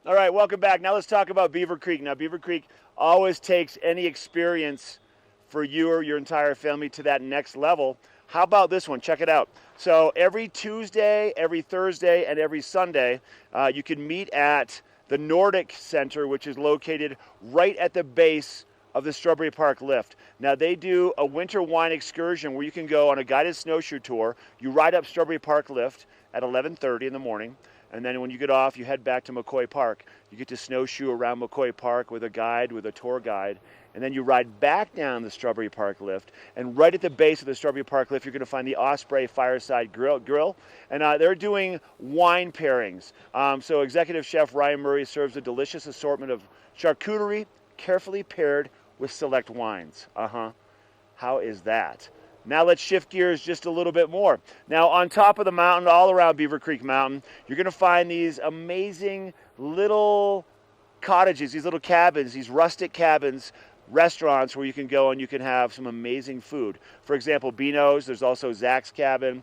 All right, welcome back. Now let's talk about Beaver Creek. Now, Beaver Creek always takes any experience for you or your entire family to that next level. How about this one? Check it out. So every Tuesday, every Thursday, and every Sunday, you can meet at the Nordic Center, which is located right at the base of the Strawberry Park lift. Now, they do a winter wine excursion where you can go on a guided snowshoe tour. You ride up Strawberry Park lift at 11:30 in the morning. And then when you get off, you head back to McCoy Park. You get to snowshoe around McCoy Park with a guide, with a tour guide. And then you ride back down the Strawberry Park lift. And right at the base of the Strawberry Park lift, you're going to find the Osprey Fireside Grill. And they're doing wine pairings. So Executive Chef Ryan Murray serves a delicious assortment of charcuterie, carefully paired with select wines. How is that? Now let's shift gears just a little bit more. Now on top of the mountain, all around Beaver Creek Mountain, you're going to find these amazing little cottages, these little cabins, these rustic cabins, restaurants where you can go and you can have some amazing food. For example, Beano's, there's also Zach's Cabin,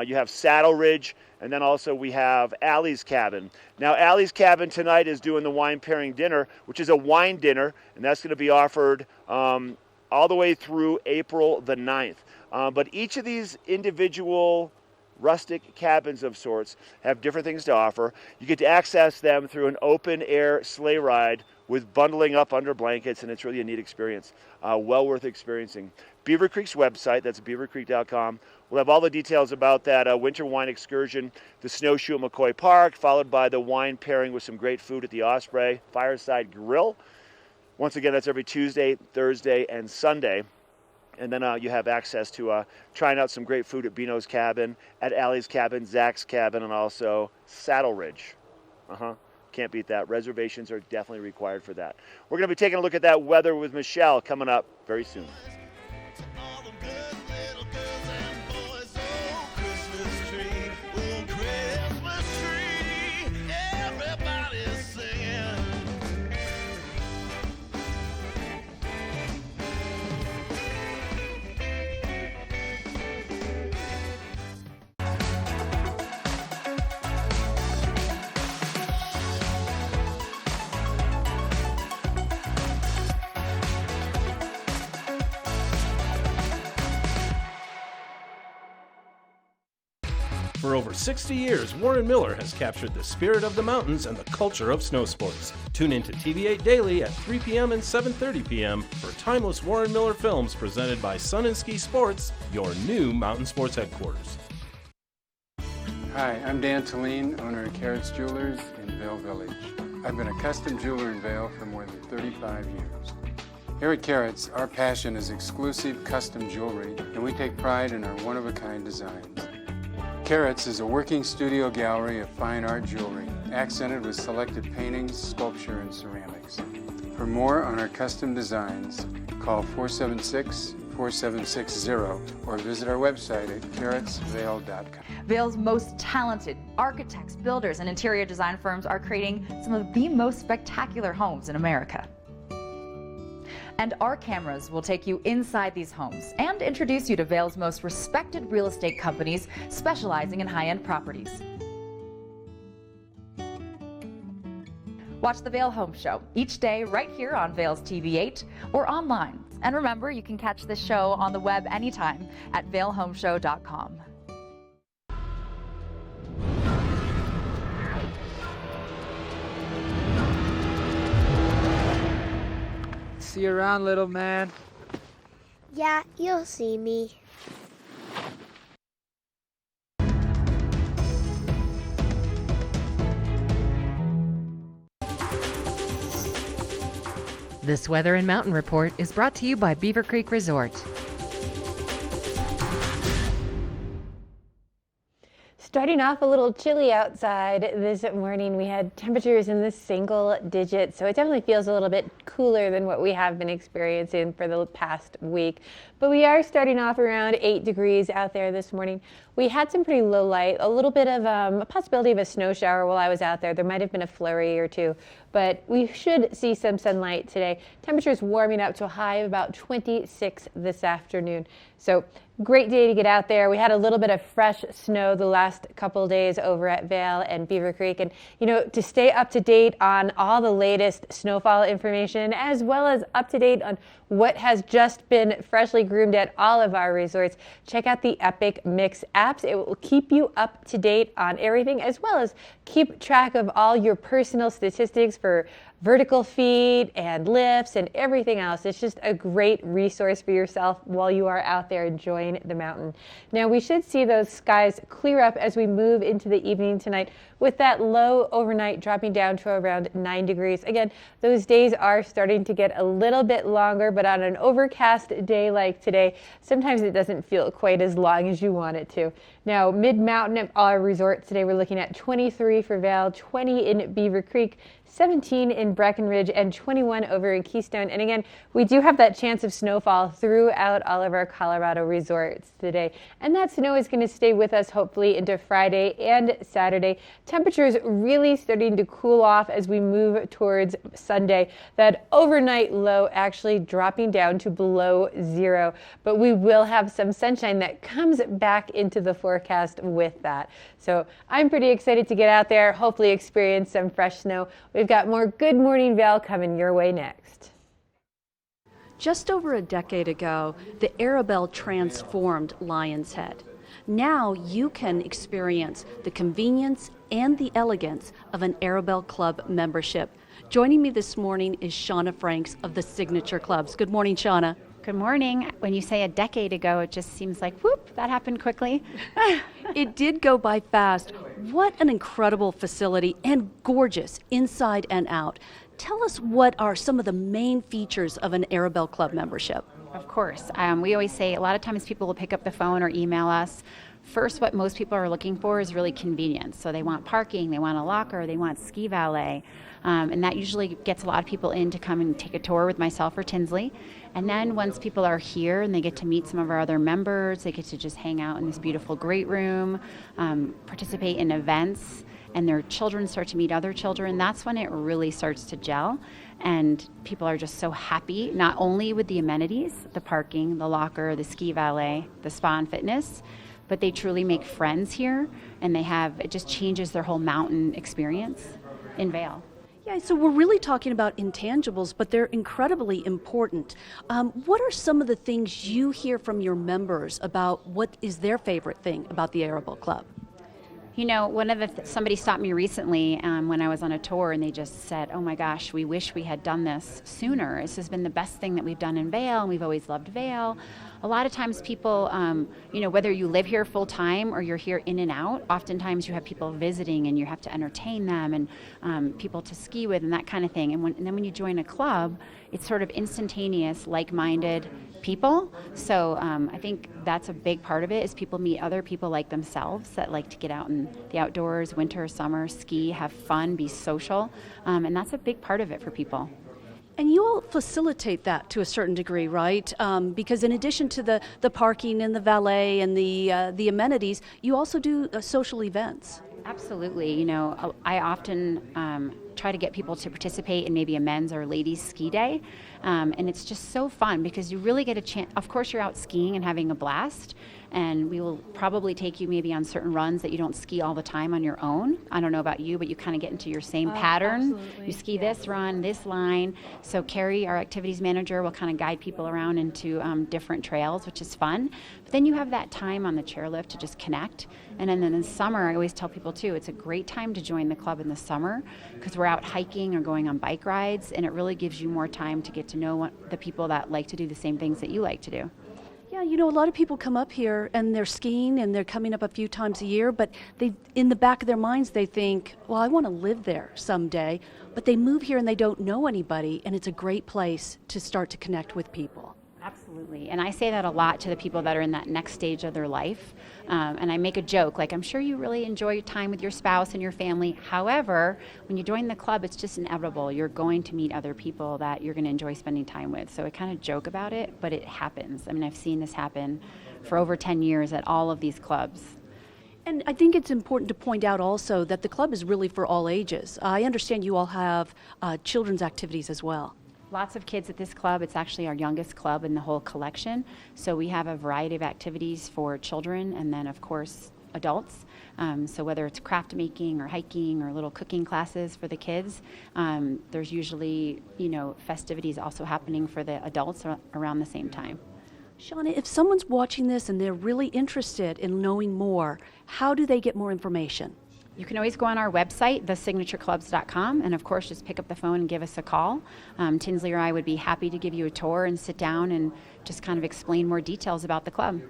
you have Saddle Ridge, and then also we have Allie's Cabin. Now Allie's Cabin tonight is doing the wine pairing dinner, which is a wine dinner, and that's going to be offered all the way through April the 9th. But each of these individual rustic cabins of sorts have different things to offer. You get to access them through an open air sleigh ride with bundling up under blankets, and it's really a neat experience. Well worth experiencing. Beaver Creek's website, that's beavercreek.com. We'll have all the details about that winter wine excursion, the snowshoe at McCoy Park, followed by the wine pairing with some great food at the Osprey Fireside Grill. Once again, that's every Tuesday, Thursday, and Sunday. And then you have access to trying out some great food at Beano's Cabin, at Allie's Cabin, Zach's Cabin, and also Saddle Ridge. Can't beat that. Reservations are definitely required for that. We're going to be taking a look at that weather with Michelle coming up very soon. For over 60 years, Warren Miller has captured the spirit of the mountains and the culture of snow sports. Tune in to TV8 Daily at 3 p.m. and 7:30 p.m. for timeless Warren Miller films presented by Sun and Ski Sports, your new mountain sports headquarters. Hi, I'm Dan Talene, owner of Carrots Jewelers in Vail Village. I've been a custom jeweler in Vail for more than 35 years. Here at Carrots, our passion is exclusive custom jewelry, and we take pride in our one-of-a-kind designs. Carrots is a working studio gallery of fine art jewelry, accented with selected paintings, sculpture, and ceramics. For more on our custom designs, call 476-4760 or visit our website at carrotsvail.com. Vail's most talented architects, builders, and interior design firms are creating some of the most spectacular homes in America. And our cameras will take you inside these homes and introduce you to Vail's most respected real estate companies specializing in high-end properties. Watch the Vail Home Show each day right here on Vail's TV8 or online. And remember, you can catch this show on the web anytime at vailhomeshow.com. See you around, little man. Yeah, you'll see me. This Weather and Mountain Report is brought to you by Beaver Creek Resort. Starting off a little chilly outside this morning. We had temperatures in the single digits, so it definitely feels a little bit cooler than what we have been experiencing for the past week. But we are starting off around 8 degrees out there this morning. We had some pretty low light, a little bit of a possibility of a snow shower while I was out there. There might have been a flurry or two, but we should see some sunlight today. Temperatures warming up to a high of about 26 this afternoon. So great day to get out there. We had a little bit of fresh snow the last couple days over at Vail and Beaver Creek. And, you know, to stay up to date on all the latest snowfall information, as well as up to date on what has just been freshly groomed at all of our resorts, check out the Epic Mix apps. It will keep you up to date on everything, as well as keep track of all your personal statistics for vertical feet and lifts and everything else. It's just a great resource for yourself while you are out there enjoying the mountain. Now, we should see those skies clear up as we move into the evening tonight, with that low overnight dropping down to around 9 degrees. Again, those days are starting to get a little bit longer, but on an overcast day like today, sometimes it doesn't feel quite as long as you want it to. Now, mid-mountain at our resorts today, we're looking at 23 for Vail, 20 in Beaver Creek, 17 in Breckenridge, and 21 over in Keystone. And again, we do have that chance of snowfall throughout all of our Colorado resorts today. And that snow is going to stay with us hopefully into Friday and Saturday. Temperatures really starting to cool off as we move towards Sunday. That overnight low actually dropping down to below zero. But we will have some sunshine that comes back into the forecast with that. So I'm pretty excited to get out there, hopefully experience some fresh snow. We've got more Good Morning Vail coming your way next. Just over a decade ago, the Arabelle transformed Lion's Head. Now you can experience the convenience and the elegance of an Arabelle Club membership. Joining me this morning is Shauna Franks of the Signature Clubs. Good morning, Shauna. Good morning. When you say a decade ago, it just seems like, whoop, that happened quickly. It did go by fast. What an incredible facility, and gorgeous inside and out. Tell us, what are some of the main features of an Arabelle Club membership? Of course. We always say a lot of times people will pick up the phone or email us. First, what most people are looking for is really convenience. So they want parking, they want a locker, they want ski valet. And that usually gets a lot of people in to come and take a tour with myself or Tinsley. And then once people are here and they get to meet some of our other members, they get to just hang out in this beautiful great room, participate in events, and their children start to meet other children. That's when it really starts to gel. And people are just so happy, not only with the amenities, the parking, the locker, the ski valet, the spa and fitness, but they truly make friends here, and it just changes their whole mountain experience in Vail. Yeah, so we're really talking about intangibles, but they're incredibly important. What are some of the things you hear from your members about what is their favorite thing about the Arabelle Club? You know, somebody stopped me recently when I was on a tour, and they just said, "Oh my gosh, we wish we had done this sooner. This has been the best thing that we've done in Vail, and we've always loved Vail." A lot of times people, whether you live here full time or you're here in and out, oftentimes you have people visiting and you have to entertain them and people to ski with and that kind of thing. And then when you join a club, it's sort of instantaneous, like-minded people. So I think that's a big part of it, is people meet other people like themselves that like to get out in the outdoors, winter, summer, ski, have fun, be social. And that's a big part of it for people. And you all facilitate that to a certain degree, right? Because in addition to the parking and the valet and the amenities, you also do social events. Absolutely. You know, I often try to get people to participate in maybe a men's or ladies ski day. And it's just so fun because you really get a chance. Of course, you're out skiing and having a blast. And we will probably take you maybe on certain runs that you don't ski all the time on your own. I don't know about you, but you kind of get into your same pattern. Absolutely. You ski this run, this line. So Carrie, our activities manager, will kind of guide people around into different trails, which is fun. But then you have that time on the chairlift to just connect. And then in the summer, I always tell people too, it's a great time to join the club in the summer because we're out hiking or going on bike rides, and it really gives you more time to get to know the people that like to do the same things that you like to do. Yeah, you know, a lot of people come up here and they're skiing and they're coming up a few times a year, but they, in the back of their minds, they think, well, I want to live there someday. But they move here and they don't know anybody, and it's a great place to start to connect with people. Absolutely. And I say that a lot to the people that are in that next stage of their life. And I make a joke, like, I'm sure you really enjoy your time with your spouse and your family. However, when you join the club, it's just inevitable. You're going to meet other people that you're going to enjoy spending time with. So I kind of joke about it, but it happens. I mean, I've seen this happen for over 10 years at all of these clubs. And I think it's important to point out also that the club is really for all ages. I understand you all have children's activities as well. Lots of kids at this club. It's actually our youngest club in the whole collection. So we have a variety of activities for children and then, of course, adults. So whether it's craft making or hiking or little cooking classes for the kids, there's usually, festivities also happening for the adults around the same time. Shauna, if someone's watching this and they're really interested in knowing more, how do they get more information? You can always go on our website, thesignatureclubs.com, and of course just pick up the phone and give us a call. Tinsley or I would be happy to give you a tour and sit down and just kind of explain more details about the club.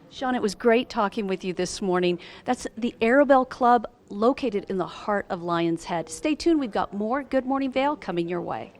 Sean, it was great talking with you this morning. That's the Arabelle Club located in the heart of Lion's Head. Stay tuned, we've got more Good Morning Vail coming your way.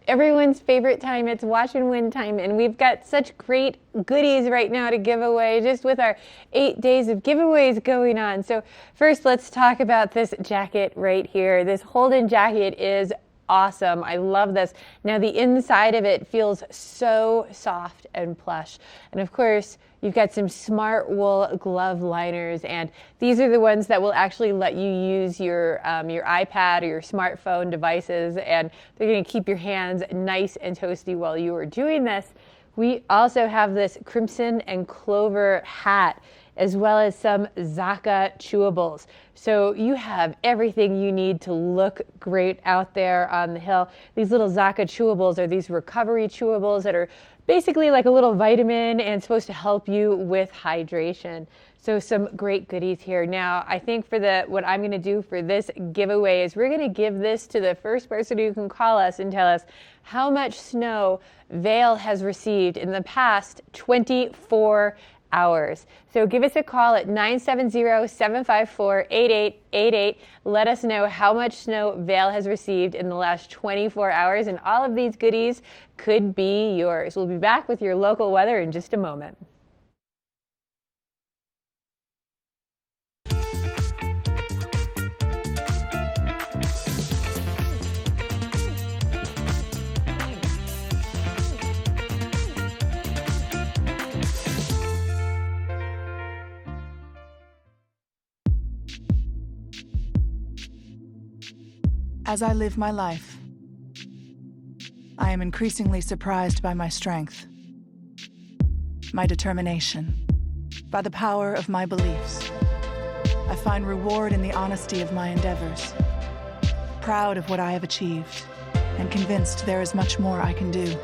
Everyone's favorite time, it's watch and win time, and we've got such great goodies right now to give away just with our 8 days of giveaways going on. So first, let's talk about this jacket right here. This Holden jacket is awesome. I love this. Now the inside of it feels so soft and plush. And of course, you've got some smart wool glove liners, and these are the ones that will actually let you use your iPad or your smartphone devices, and they're going to keep your hands nice and toasty while you are doing this. We also have this crimson and clover hat, as well as some Zaka chewables. So you have everything you need to look great out there on the hill. These little Zaka chewables are these recovery chewables that are basically like a little vitamin and supposed to help you with hydration. So some great goodies here. Now, I think for what I'm gonna do for this giveaway is we're gonna give this to the first person who can call us and tell us how much snow Vail has received in the past 24 hours. So give us a call at 970-754-8888. Let us know how much snow Vail has received in the last 24 hours, and all of these goodies could be yours. We'll be back with your local weather in just a moment. As I live my life, I am increasingly surprised by my strength, my determination, by the power of my beliefs. I find reward in the honesty of my endeavors, proud of what I have achieved and convinced there is much more I can do.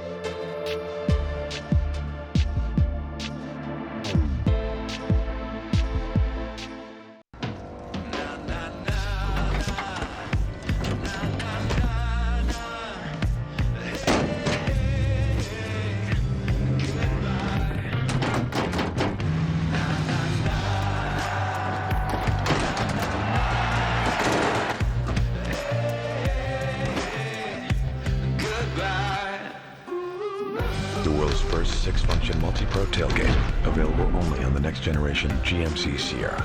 The world's first 6-function multi-pro tailgate, available only on the next generation GMC Sierra.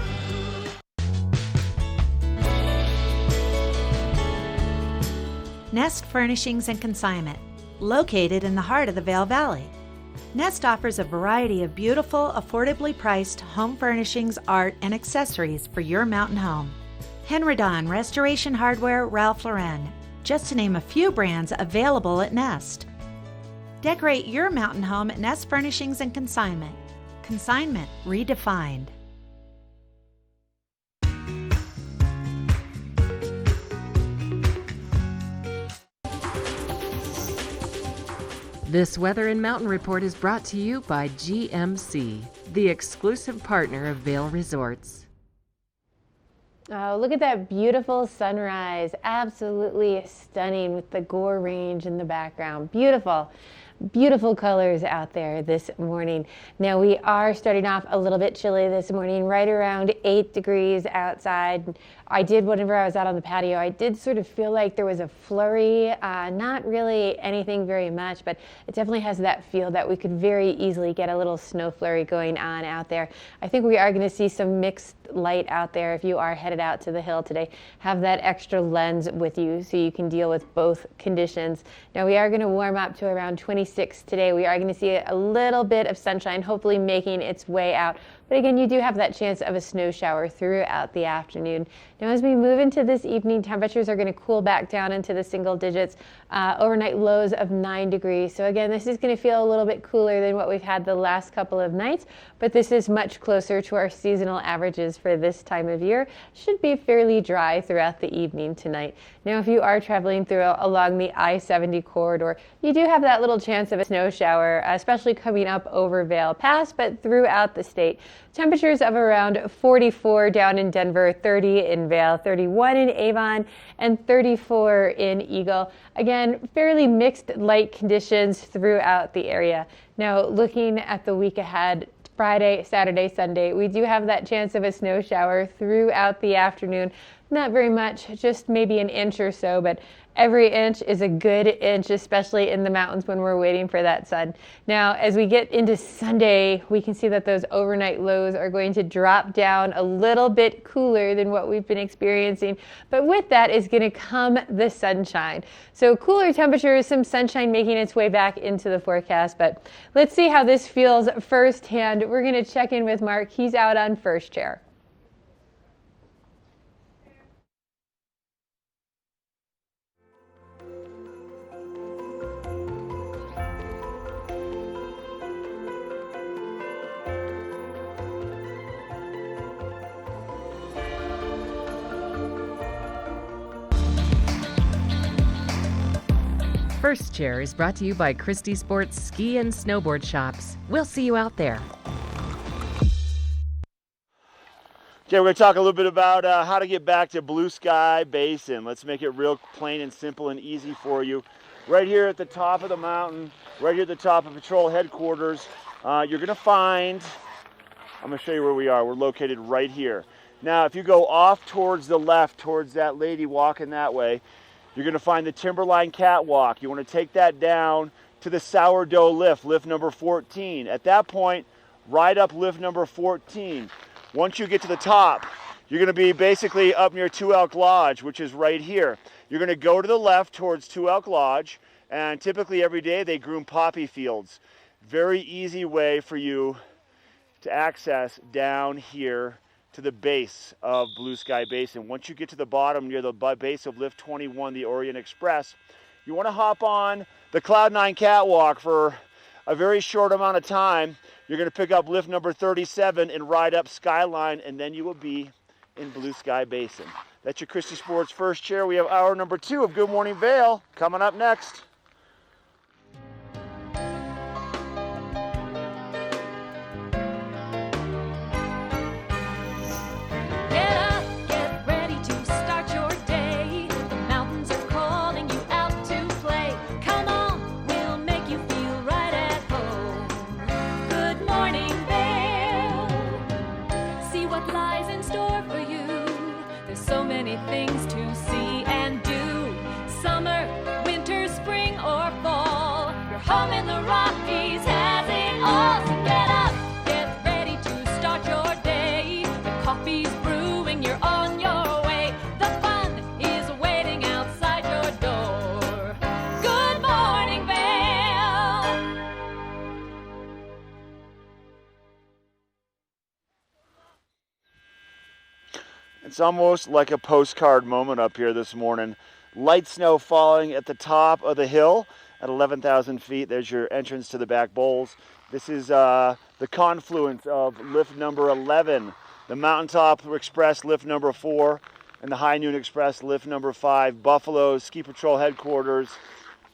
Nest Furnishings and Consignment, located in the heart of the Vail Valley. Nest offers a variety of beautiful, affordably priced home furnishings, art, and accessories for your mountain home. Henredon, Restoration Hardware, Ralph Lauren, just to name a few brands available at Nest. Decorate your mountain home at Nest Furnishings and Consignment. Consignment redefined. This Weather and Mountain Report is brought to you by GMC, the exclusive partner of Vail Resorts. Oh, look at that beautiful sunrise. Absolutely stunning with the Gore Range in the background. Beautiful. Beautiful colors out there this morning. Now we are starting off a little bit chilly this morning, right around 8 degrees outside. Whenever I was out on the patio, I did sort of feel like there was a flurry, not really anything very much, but it definitely has that feel that we could very easily get a little snow flurry going on out there. I think we are going to see some mixed light out there. If you are headed out to the hill today, have that extra lens with you so you can deal with both conditions. Now we are going to warm up to around 26 today. We are going to see a little bit of sunshine, hopefully making its way out. But again, you do have that chance of a snow shower throughout the afternoon. Now, as we move into this evening, temperatures are going to cool back down into the single digits, overnight lows of 9 degrees. So again, this is going to feel a little bit cooler than what we've had the last couple of nights, but this is much closer to our seasonal averages for this time of year. Should be fairly dry throughout the evening tonight. Now, if you are traveling along the I-70 corridor, you do have that little chance of a snow shower, especially coming up over Vail Pass, but throughout the state. Temperatures of around 44 down in Denver, 30 in Vail, 31 in Avon, and 34 in Eagle. Again, fairly mixed light conditions throughout the area. Now, looking at the week ahead, Friday, Saturday, Sunday, we do have that chance of a snow shower throughout the afternoon. Not very much, just maybe an inch or so, but every inch is a good inch, especially in the mountains when we're waiting for that sun. Now, as we get into Sunday, we can see that those overnight lows are going to drop down a little bit cooler than what we've been experiencing. But with that is going to come the sunshine. So cooler temperatures, some sunshine making its way back into the forecast. But let's see how this feels firsthand. We're going to check in with Mark. He's out on first chair. First Chair is brought to you by Christie Sports Ski and Snowboard Shops. We'll see you out there. Okay, we're going to talk a little bit about how to get back to Blue Sky Basin. Let's make it real plain and simple and easy for you. Right here at the top of the mountain, right here at the top of Patrol Headquarters, you're going to find, I'm going to show you where we are. We're located right here. Now, if you go off towards the left, towards that lady walking that way, you're going to find the Timberline Catwalk. You want to take that down to the Sourdough Lift, lift number 14. At that point, ride up lift number 14. Once you get to the top, you're going to be basically up near Two Elk Lodge, which is right here. You're going to go to the left towards Two Elk Lodge, and typically every day they groom poppy fields. Very easy way for you to access down here to the base of Blue Sky Basin. Once you get to the bottom near the base of Lift 21, the Orient Express, you want to hop on the Cloud9 Catwalk for a very short amount of time. You're going to pick up lift number 37 and ride up Skyline, and then you will be in Blue Sky Basin. That's your Christie Sports First Chair. We have hour number 2 of Good Morning Vail coming up next. Get up, get ready to start your day. The mountains are calling you out to play. Come on, we'll make you feel right at home. Good morning, Vail. See what lies in store for you. There's so many things to see and do. Summer, winter, spring, or fall. Your home in the Rockies has it all. So get up, get ready to start your day. The coffee's brewing, you're on your way. The fun is waiting outside your door. Good morning, Vail. It's almost like a postcard moment up here this morning. Light snow falling at the top of the hill at 11,000 feet. There's your entrance to the back bowls. This is the confluence of lift number 11, the Mountaintop Express lift number 4, and the High Noon Express lift number 5. Buffalo's Ski Patrol headquarters.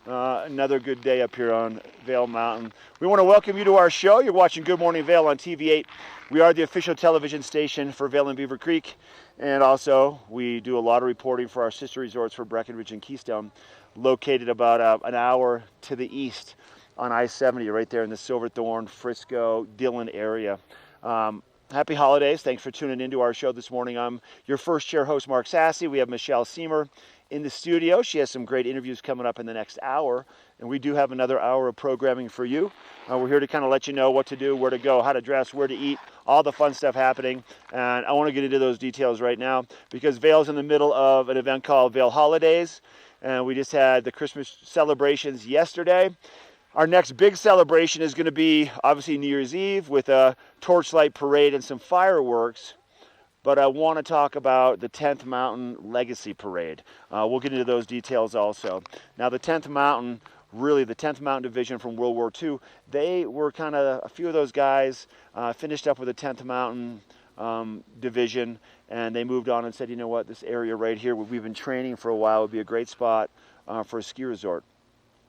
Another good day up here on Vail Mountain. We want to welcome you to our show. You're watching Good Morning Vail on TV8. We are the official television station for Vail and Beaver Creek. And also, we do a lot of reporting for our sister resorts for Breckenridge and Keystone, located about an hour to the east on I-70, right there in the Silverthorne, Frisco, Dillon area. Happy holidays. Thanks for tuning into our show this morning. I'm your first chair host, Mark Sassy. We have Michelle Seamer in the studio. She has some great interviews coming up in the next hour, and we do have another hour of programming for you. We're here to kind of let you know what to do, where to go, how to dress, where to eat, all the fun stuff happening. And I want to get into those details right now because Vail's in the middle of an event called Vail Holidays, and we just had the Christmas celebrations yesterday. Our next big celebration is going to be obviously New Year's Eve with a torchlight parade and some fireworks. But I want to talk about the 10th Mountain Legacy Parade. We'll get into those details also. Now, the 10th Mountain, really the 10th Mountain Division from World War II, they were kind of, a few of those guys finished up with the 10th Mountain Division, and they moved on and said, you know what, this area right here, we've been training for a while, would be a great spot for a ski resort.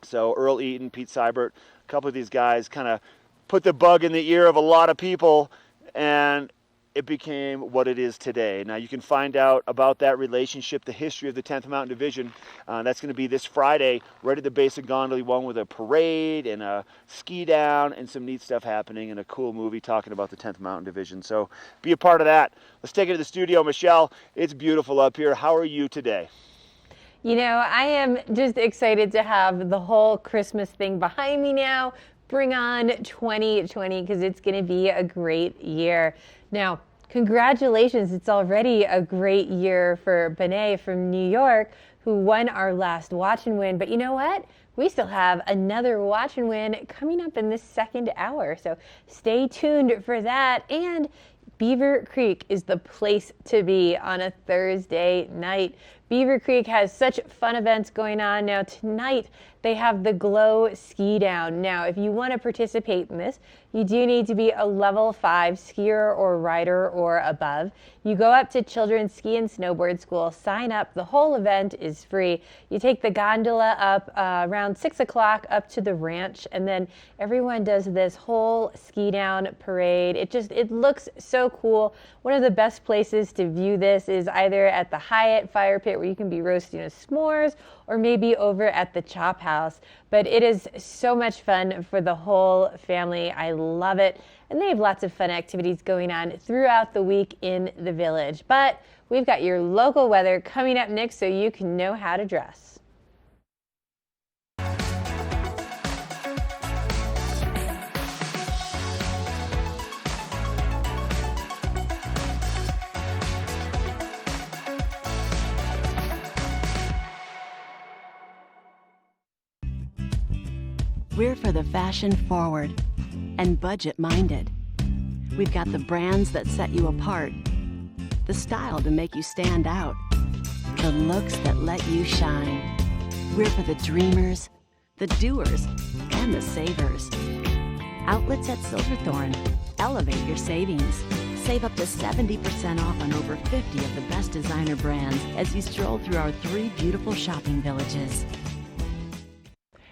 So Earl Eaton, Pete Seibert, a couple of these guys kind of put the bug in the ear of a lot of people, and it became what it is today. Now you can find out about that relationship, the history of the 10th Mountain Division. That's going to be this Friday, right at the base of Gondola One, with a parade and a ski down and some neat stuff happening and a cool movie talking about the 10th Mountain Division. So be a part of that. Let's take it to the studio. Michelle, it's beautiful up here. How are you today? You know, I am just excited to have the whole Christmas thing behind me now. Bring on 2020 because it's going to be a great year. Now, congratulations. It's already a great year for Benet from New York, who won our last Watch and Win. But you know what? We still have another Watch and Win coming up in this second hour. So stay tuned for that. And Beaver Creek is the place to be on a Thursday night. Beaver Creek has such fun events going on. Now tonight they have the Glow Ski Down. Now if you want to participate in this, you do need to be a level 5 skier or rider or above. You go up to Children's Ski and Snowboard School, sign up. The whole event is free. You take the gondola up around 6 o'clock up to the ranch, and then everyone does this whole ski down parade. It looks so cool. One of the best places to view this is either at the Hyatt Fire Pit, where you can be roasting s'mores, or maybe over at the Chop House. But it is so much fun for the whole family. I love it. And they have lots of fun activities going on throughout the week in the village. But we've got your local weather coming up next so you can know how to dress. We're for the fashion forward and budget minded. We've got the brands that set you apart, the style to make you stand out, the looks that let you shine. We're for the dreamers, the doers, and the savers. Outlets at Silverthorne. Elevate your savings. Save up to 70% off on over 50 of the best designer brands as you stroll through our 3 beautiful shopping villages.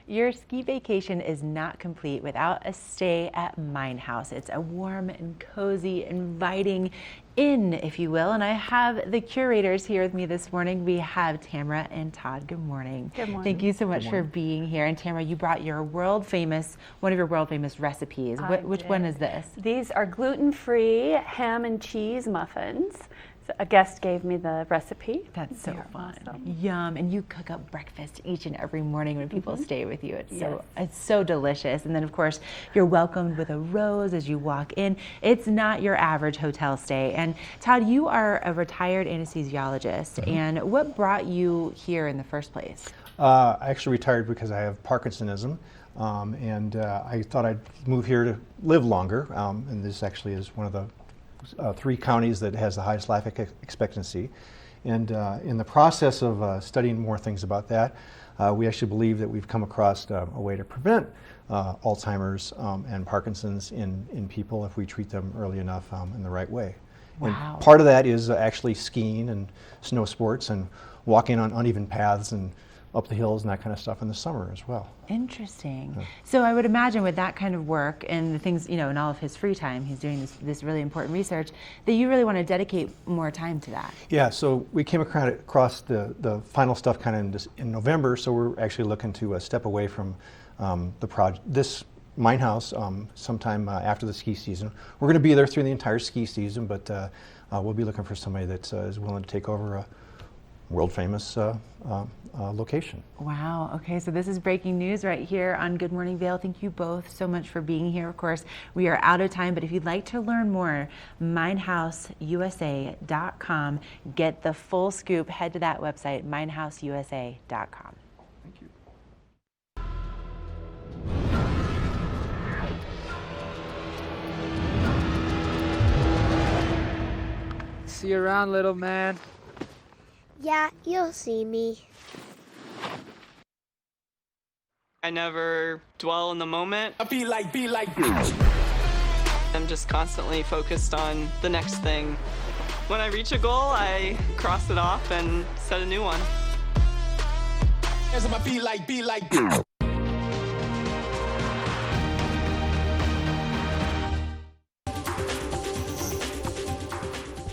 Your ski vacation is not complete without a stay at Mine House. It's a warm and cozy, inviting inn, if you will. And I have the curators here with me this morning. We have Tamara and Todd. Good morning. Good morning. Thank you so much for being here. And Tamara, you brought your one of your world famous recipes. Which one is this? These are gluten-free ham and cheese muffins. So a guest gave me the recipe. That's so They're fun. awesome. Yum. And you cook up breakfast each and every morning when people stay with you. It's so delicious. And then of course you're welcomed with a rose as you walk in. It's not your average hotel stay. And Todd, you are a retired anesthesiologist. And what brought you here in the first place? I actually retired because I have Parkinsonism. And I thought I'd move here to live longer. And this actually is one of the 3 counties that has the highest life expectancy. And in the process of studying more things about that, we actually believe that we've come across a way to prevent Alzheimer's and Parkinson's in people if we treat them early enough in the right way. Wow. And part of that is actually skiing and snow sports and walking on uneven paths and up the hills and that kind of stuff in the summer as well. Interesting. So I would imagine with that kind of work and the things, in all of his free time, he's doing this really important research, that you really want to dedicate more time to that. Yeah, so we came across the final stuff kind of in November, so we're actually looking to step away from the project. This Mine House sometime after the ski season. We're going to be there through the entire ski season, but we'll be looking for somebody that is willing to take over a world famous location. Wow. Okay, so this is breaking news right here on Good Morning Vail. Thank you both so much for being here. Of course, we are out of time, but if you'd like to learn more, minehouseusa.com. Get the full scoop. Head to that website, minehouseusa.com. Thank you. See you around, little man. Yeah, you'll see me. I never dwell in the moment. Be like. I'm just constantly focused on the next thing. When I reach a goal, I cross it off and set a new one. Be like.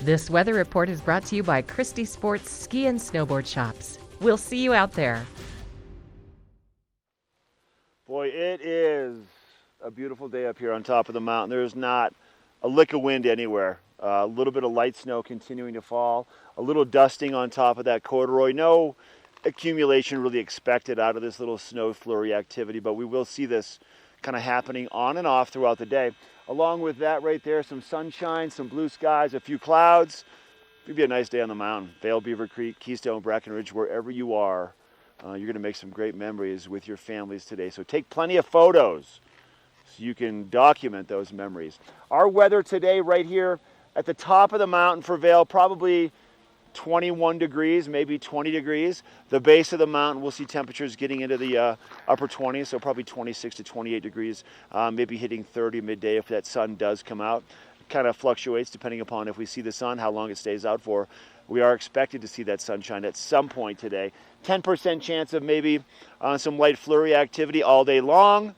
This weather report is brought to you by Christie Sports Ski and Snowboard Shops. We'll see you out there. Boy, it is a beautiful day up here on top of the mountain. There's not a lick of wind anywhere. A little bit of light snow continuing to fall. A little dusting on top of that corduroy. No accumulation really expected out of this little snow flurry activity, but we will see this kind of happening on and off throughout the day. Along with that right there, some sunshine, some blue skies, a few clouds. It'll be a nice day on the mountain. Vail, Beaver Creek, Keystone, Breckenridge, wherever you are, you're going to make some great memories with your families today. So take plenty of photos so you can document those memories. Our weather today right here at the top of the mountain for Vail, probably 21 degrees, maybe 20 degrees. The base of the mountain, we'll see temperatures getting into the upper 20s, so probably 26 to 28 degrees, maybe hitting 30 midday if that sun does come out. It kind of fluctuates depending upon if we see the sun, how long it stays out for. We are expected to see that sunshine at some point today. 10% chance of maybe some light flurry activity all day long.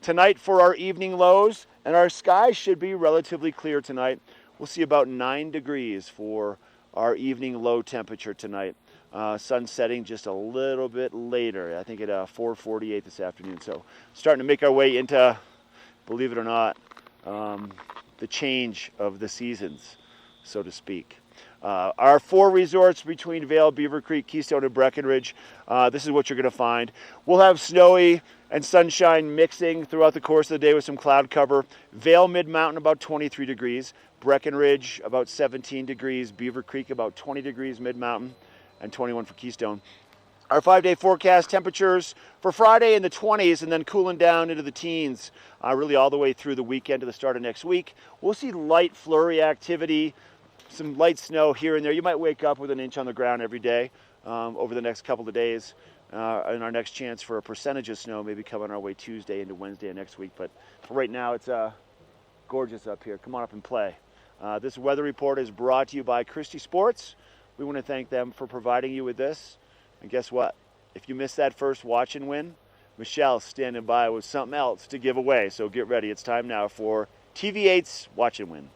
Tonight for our evening lows, and our skies should be relatively clear tonight. We'll see about 9 degrees for our evening low temperature tonight. Sun setting just a little bit later, I think at 4:48 this afternoon. So starting to make our way into, believe it or not, the change of the seasons, so to speak. Our 4 resorts between Vail, Beaver Creek, Keystone, and Breckenridge, this is what you're going to find. We'll have snowy and sunshine mixing throughout the course of the day with some cloud cover. Vail Mid-Mountain about 23 degrees. Breckenridge about 17 degrees. Beaver Creek about 20 degrees Mid-Mountain and 21 for Keystone. Our 5-day forecast temperatures for Friday in the 20s and then cooling down into the teens really all the way through the weekend to the start of next week. We'll see light flurry activity, some light snow here and there. You might wake up with an inch on the ground every day over the next couple of days. And our next chance for a percentage of snow maybe coming our way Tuesday into Wednesday of next week. But for right now, it's gorgeous up here. Come on up and play. This weather report is brought to you by Christie Sports. We want to thank them for providing you with this. And guess what? If you missed that first watch and win, Michelle's standing by with something else to give away. So get ready. It's time now for TV8's Watch and Win.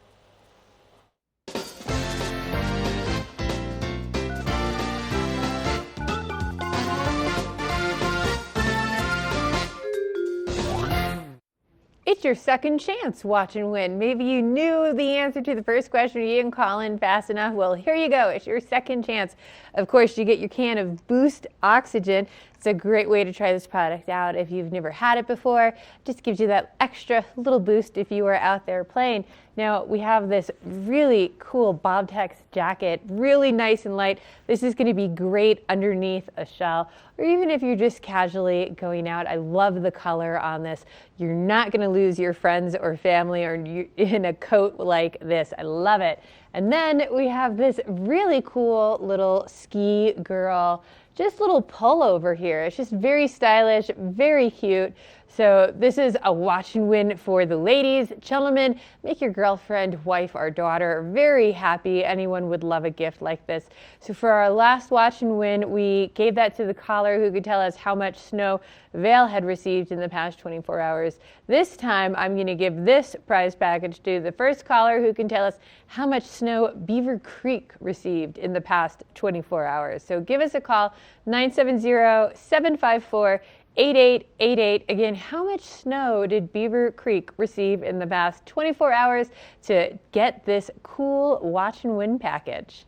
It's your second chance, watch and win. Maybe you knew the answer to the first question, or you didn't call in fast enough. Well, here you go. It's your second chance. Of course, you get your can of Boost Oxygen. It's a great way to try this product out if you've never had it before. It just gives you that extra little boost if you are out there playing. Now, we have this really cool Bobtex jacket, really nice and light. This is going to be great underneath a shell, or even if you're just casually going out. I love the color on this. You're not going to lose your friends or family or in a coat like this. I love it. And then we have this really cool little ski girl, just little pullover here. It's just very stylish, very cute. So this is a watch and win for the ladies. Gentlemen, make your girlfriend, wife, or daughter very happy. Anyone would love a gift like this. So for our last watch and win, we gave that to the caller who could tell us how much snow Vail had received in the past 24 hours. This time, I'm going to give this prize package to the first caller who can tell us how much snow Beaver Creek received in the past 24 hours. So give us a call, 970-754-8888. Again, how much snow did Beaver Creek receive in the past 24 hours to get this cool watch and win package?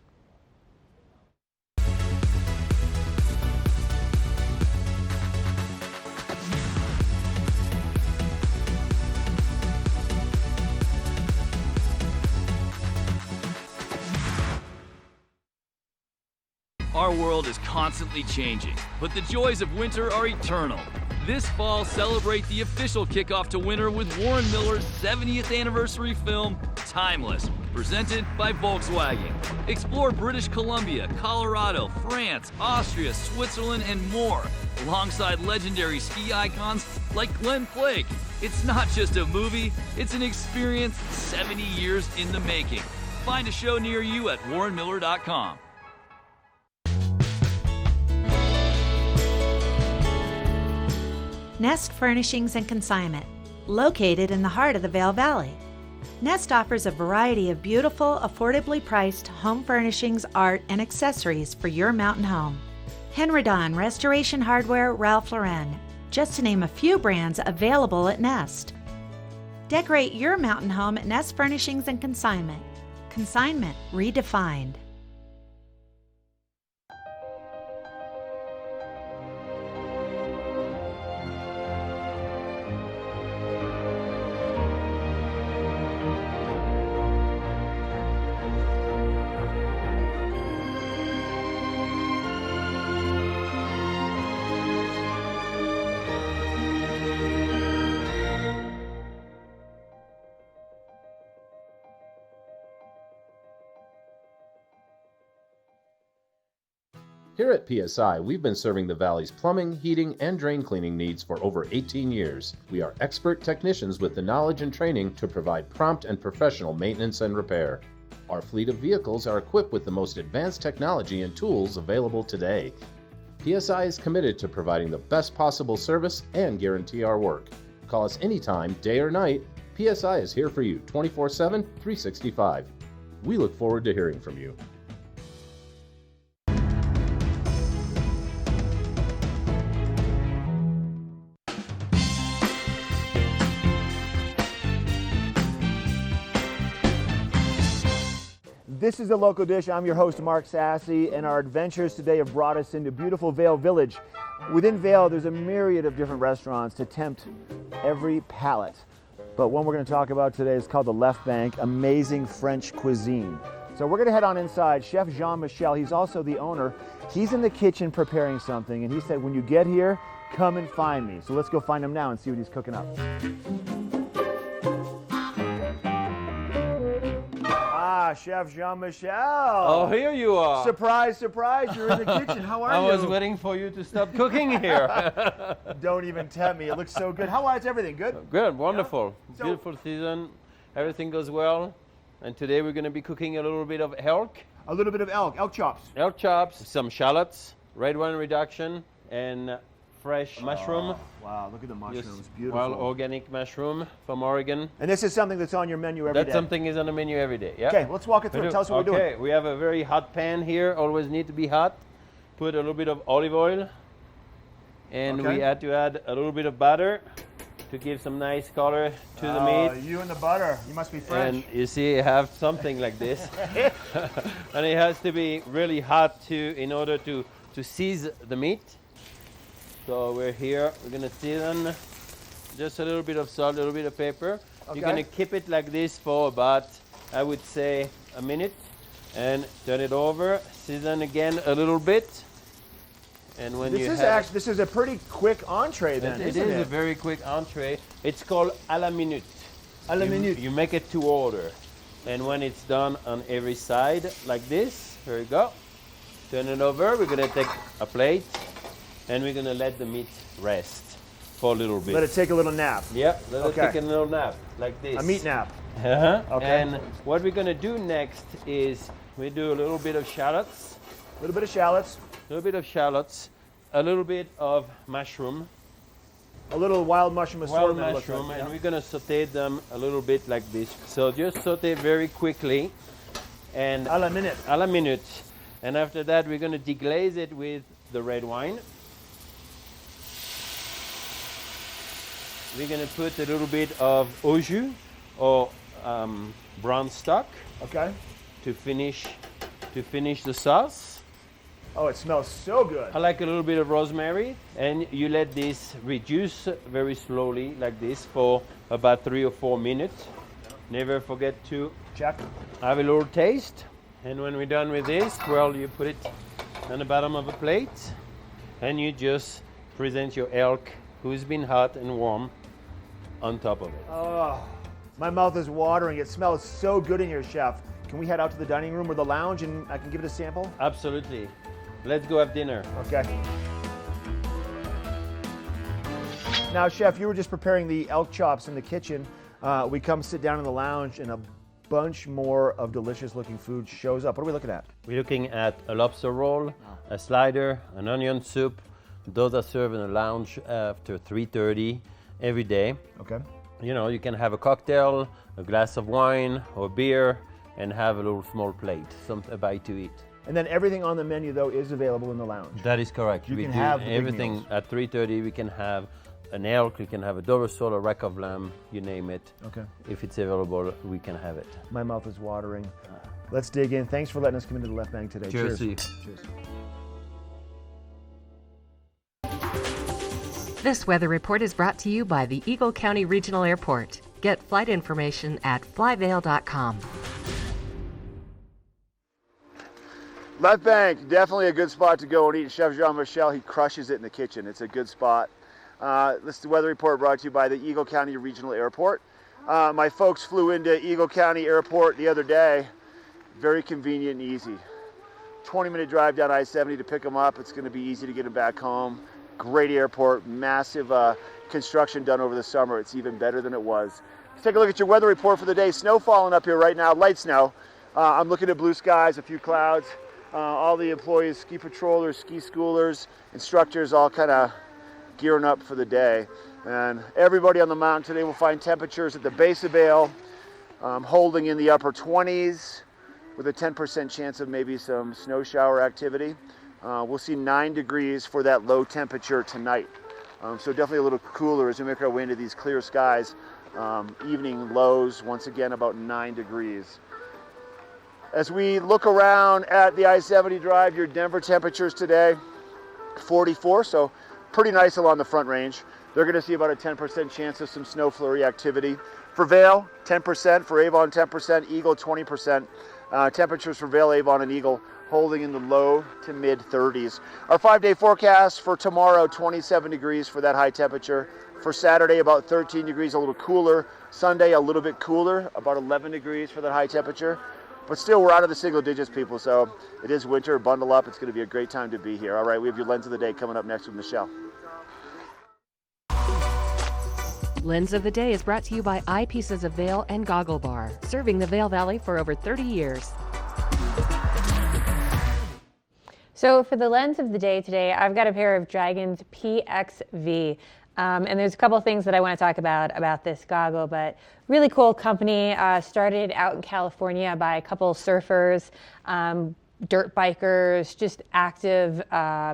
Our world is constantly changing, but the joys of winter are eternal. This fall, celebrate the official kickoff to winter with Warren Miller's 70th anniversary film, Timeless, presented by Volkswagen. Explore British Columbia, Colorado, France, Austria, Switzerland, and more, alongside legendary ski icons like Glenn Flake. It's not just a movie, it's an experience 70 years in the making. Find a show near you at warrenmiller.com. Nest Furnishings and Consignment, located in the heart of the Vail Valley. Nest offers a variety of beautiful, affordably priced home furnishings, art, and accessories for your mountain home. Henredon, Restoration Hardware, Ralph Lauren, just to name a few brands available at Nest. Decorate your mountain home at Nest Furnishings and Consignment. Consignment redefined. Here at PSI, we've been serving the Valley's plumbing, heating, and drain cleaning needs for over 18 years. We are expert techntechnicians with the knowledge and training to provide prompt and professional maintenance and repair. Our fleet of vehicles are equipped with the most advanced technology and tools available today. PSI is committed to providing the best possible service and guarantee our work. Call us anytime, day or night. PSI is here for you 24/7, 365. We look forward to hearing from you. This is The Local Dish. I'm your host, Mark Sassy, and our adventures today have brought us into beautiful Vail Village. Within Vail, there's a myriad of different restaurants to tempt every palate. But one we're going to talk about today is called the Left Bank, amazing French cuisine. So we're going to head on inside. Chef Jean-Michel, he's also the owner. He's in the kitchen preparing something, and he said, when you get here, come and find me. So let's go find him now and see what he's cooking up. Chef Jean-Michel. Oh, here you are. Surprise, surprise, you're in the kitchen. How are you? I was waiting for you to stop cooking here. Don't even tempt me. It looks so good. How is everything? Good? Good, wonderful. Yeah. So, beautiful season. Everything goes well. and today we're going to be cooking a little bit of elk. A little bit of elk chops. Elk chops, some shallots, red wine reduction, and fresh mushroom. Wow, look at the mushrooms, Just beautiful. wild organic mushroom from Oregon. And this is something that's on your menu every day? That's something is on the menu every day, yeah. Okay, let's walk it through. Tell us what we're doing. Okay, we have a very hot pan here, always need to be hot. Put a little bit of olive oil, and we had to add a little bit of butter to give some nice color to the meat. You and the butter, you must be French. And you see, you have something like this. And it has to be really hot in order to season the meat. So we're here, we're gonna season just a little bit of salt, a little bit of pepper. You're gonna keep it like this for about, I would say, a minute. And turn it over, season again a little bit. And when this is a pretty quick entree then, it is a very quick entree. It's called à la minute. À la minute. You make it to order. And when it's done on every side, like this, here we go. Turn it over, we're gonna take a plate, and we're gonna let the meat rest for a little bit. Let it take a little nap. Yep, let it take a little nap, like this. A meat nap. Okay. And what we're gonna do next is we do a little bit of shallots. A little bit of shallots. A little bit of shallots. A little bit of mushroom. A little wild mushroom assortment. Wild mushroom, and we're gonna saute them a little bit like this. So just saute very quickly, and à la minute. À la minute. And after that, we're gonna deglaze it with the red wine. We're gonna put a little bit of au jus or brown stock. Okay. To finish the sauce. Oh, it smells so good. I like a little bit of rosemary, and you let this reduce very slowly like this for about 3 or 4 minutes. Never forget to have a little taste. And when we're done with this, well, you put it on the bottom of a plate, and you just present your elk who's been hot and warm on top of it. Oh, my mouth is watering. It smells so good in here, Chef. Can we head out to the dining room or the lounge and I can give it a sample? Absolutely. Let's go have dinner. Okay. Now, Chef, you were just preparing the elk chops in the kitchen. We come sit down in the lounge and a bunch more of delicious looking food shows up. What are we looking at? We're looking at a lobster roll, a slider, an onion soup. Those are served in the lounge after 3:30 every day. Okay. You know, you can have a cocktail, a glass of wine or beer, and have a little small plate, a bite to eat. And then everything on the menu, though, is available in the lounge. That is correct. You we can do have big everything meals. at 3:30. We can have an elk, we can have a double sole, a rack of lamb, you name it. Okay. If it's available, we can have it. My mouth is watering. Let's dig in. Thanks for letting us come into the Left Bank today. Cheers. Cheers. This weather report is brought to you by the Eagle County Regional Airport. Get flight information at flyvail.com. Left Bank, definitely a good spot to go and eat. Chef Jean-Michel, he crushes it in the kitchen. It's a good spot. This is the weather report brought to you by the Eagle County Regional Airport. My folks flew into Eagle County Airport the other day. Very convenient and easy. 20-minute drive down I-70 to pick them up. It's going to be easy to get them back home. Great airport, massive construction done over the summer. It's even better than it was. Let's take a look at your weather report for the day. Snow falling up here right now, light snow. I'm looking at blue skies, a few clouds. All the employees, ski patrollers, ski schoolers, instructors, all kind of gearing up for the day. And everybody on the mountain today will find temperatures at the base of Vail holding in the upper 20s with a 10% chance of maybe some snow shower activity. We'll see 9 degrees for that low temperature tonight. So definitely a little cooler as we make our way into these clear skies. Evening lows, once again, about 9 degrees. As we look around at the I-70 drive, your Denver temperatures today, 44, so pretty nice along the Front Range. They're going to see about a 10% chance of some snow flurry activity. For Vail, 10%. For Avon, 10%. Eagle, 20%. Temperatures for Vail, Avon, and Eagle holding in the low to mid 30s. Our 5-day forecast for tomorrow, 27 degrees for that high temperature. For Saturday, about 13 degrees, a little cooler. Sunday, a little bit cooler, about 11 degrees for that high temperature. But still, we're out of the single digits, people, so it is winter. Bundle up. It's going to be a great time to be here. All right, we have your Lens of the Day coming up next with Michelle. Lens of the Day is brought to you by Eyepieces of Vail and Goggle Bar, serving the Vail Valley for over 30 years. So for the lens of the day today, I've got a pair of Dragon's PXV. And there's a couple of things that I want to talk about this goggle, but really cool company. Started out in California by a couple surfers, dirt bikers, just active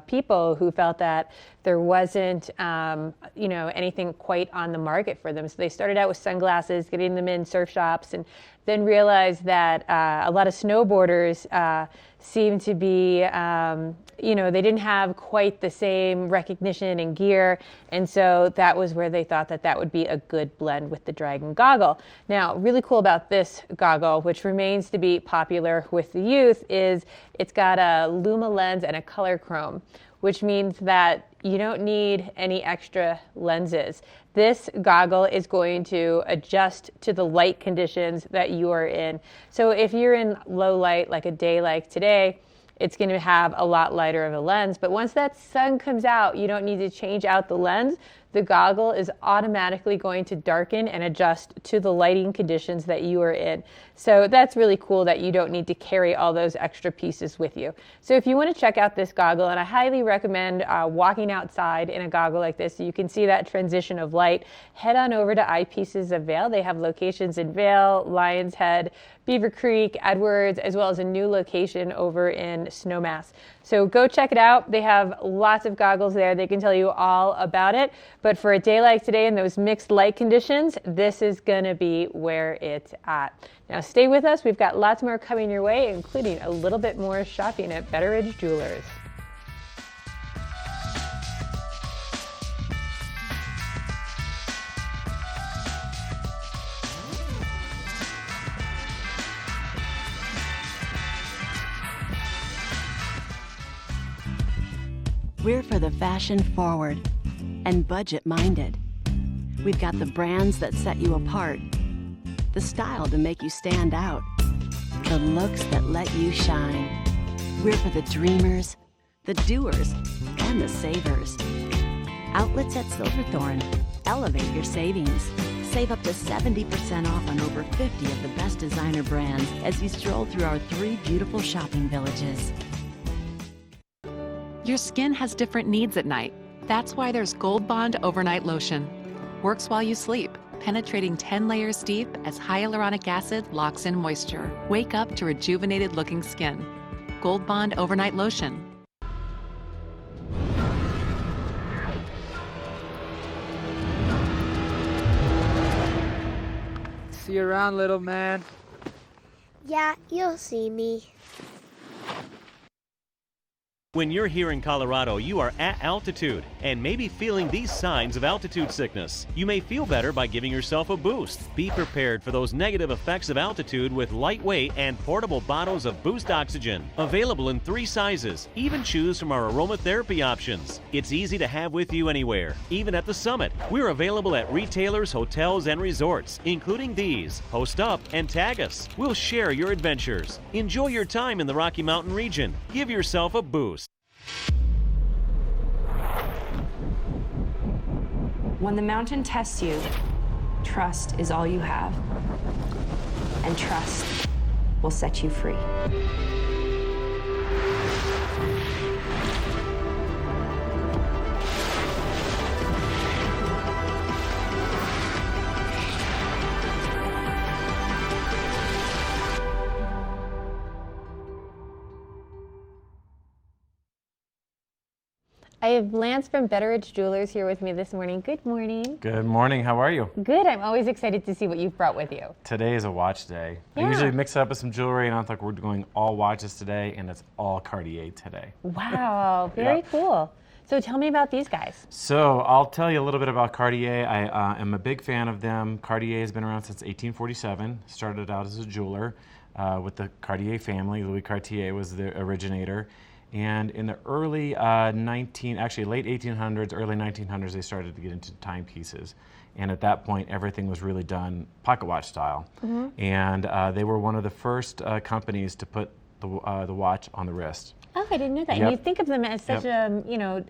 people who felt that there wasn't, anything quite on the market for them. So they started out with sunglasses, getting them in surf shops, and then realized that a lot of snowboarders seemed to be, they didn't have quite the same recognition and gear. And so that was where they thought that that would be a good blend with the Dragon goggle. Now, really cool about this goggle, which remains to be popular with the youth, is it's got a Luma lens and a color chrome, which means that you don't need any extra lenses. This goggle is going to adjust to the light conditions that you are in. So if you're in low light, like a day like today, it's going to have a lot lighter of a lens. But once that sun comes out, you don't need to change out the lens. The goggle is automatically going to darken and adjust to the lighting conditions that you are in. So that's really cool that you don't need to carry all those extra pieces with you. So if you want to check out this goggle, and I highly recommend walking outside in a goggle like this so you can see that transition of light, head on over to Eyepieces of Vail. They have locations in Vail, Lions Head, Beaver Creek, Edwards, as well as a new location over in Snowmass. So go check it out. They have lots of goggles there. They can tell you all about it. But for a day like today in those mixed light conditions, this is going to be where it's at. Now stay with us. We've got lots more coming your way, including a little bit more shopping at Betteridge Jewelers. We're for the fashion forward and budget minded. We've got the brands that set you apart, the style to make you stand out, the looks that let you shine. We're for the dreamers, the doers, and the savers. Outlets at Silverthorne. Elevate your savings. Save up to 70% off on over 50 of the best designer brands as you stroll through our 3 beautiful shopping villages. Your skin has different needs at night. That's why there's Gold Bond Overnight Lotion. Works while you sleep, penetrating 10 layers deep as hyaluronic acid locks in moisture. Wake up to rejuvenated looking skin. Gold Bond Overnight Lotion. See you around, little man. Yeah, you'll see me. When you're here in Colorado, you are at altitude and maybe feeling these signs of altitude sickness. You may feel better by giving yourself a boost. Be prepared for those negative effects of altitude with lightweight and portable bottles of Boost Oxygen. Available in 3 sizes. Even choose from our aromatherapy options. It's easy to have with you anywhere, even at the summit. We're available at retailers, hotels, and resorts, including these. Post up and tag us. We'll share your adventures. Enjoy your time in the Rocky Mountain region. Give yourself a boost. When the mountain tests you, trust is all you have. And trust will set you free. I have Lance from Betteridge Jewelers here with me this morning. Good morning. Good morning. How are you? Good. I'm always excited to see what you've brought with you. Today is a watch day. Yeah. I usually mix it up with some jewelry, and I thought we're doing all watches today, and it's all Cartier today. Wow, very cool. So tell me about these guys. So I'll tell you a little bit about Cartier. I am a big fan of them. Cartier has been around since 1847. Started out as a jeweler with the Cartier family. Louis Cartier was the originator. And in the early late 1800s, early 1900s, they started to get into timepieces. And at that point, everything was really done pocket watch style. Mm-hmm. And they were one of the first companies to put the watch on the wrist. Oh, I didn't know that. Yep. And you think of them as such Yep.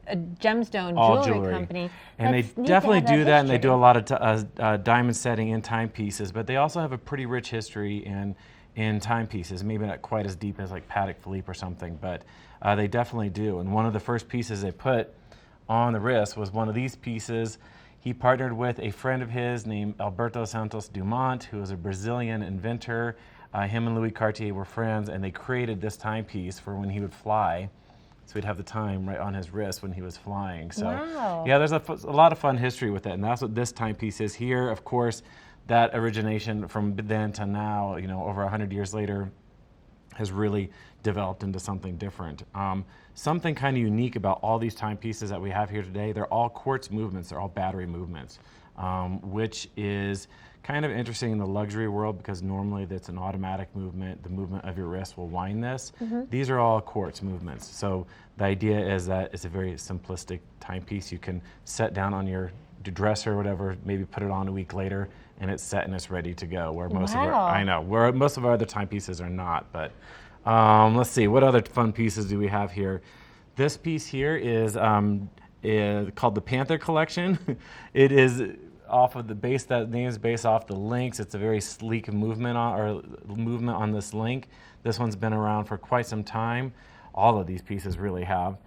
a gemstone All jewelry company. And That's they neat to definitely have that do that, and they do history. a lot of diamond setting in timepieces, but they also have a pretty rich history in timepieces, maybe not quite as deep as like Patek Philippe or something, but they definitely do. And one of the first pieces they put on the wrist was one of these pieces. He partnered with a friend of his named Alberto Santos Dumont, who was a Brazilian inventor. Him and Louis Cartier were friends, and they created this timepiece for when he would fly. So he'd have the time right on his wrist when he was flying. So Wow. yeah, there's a lot of fun history with it, and that's what this timepiece is here. Of course, that origination from then to now, over 100 years later, has really developed into something different. Something kind of unique about all these timepieces that we have here today, they're all quartz movements, they're all battery movements, which is kind of interesting in the luxury world because normally that's an automatic movement. The movement of your wrist will wind this. Mhm. These are all quartz movements. So the idea is that it's a very simplistic timepiece. You can set down on your dresser or whatever, maybe put it on a week later, and it's set and it's ready to go. Where most of our other timepieces are not. But let's see, what other fun pieces do we have here? This piece here is called the Panther Collection. It is off of the base, that name is based off the links. It's a very sleek movement on this link. This one's been around for quite some time. All of these pieces really have.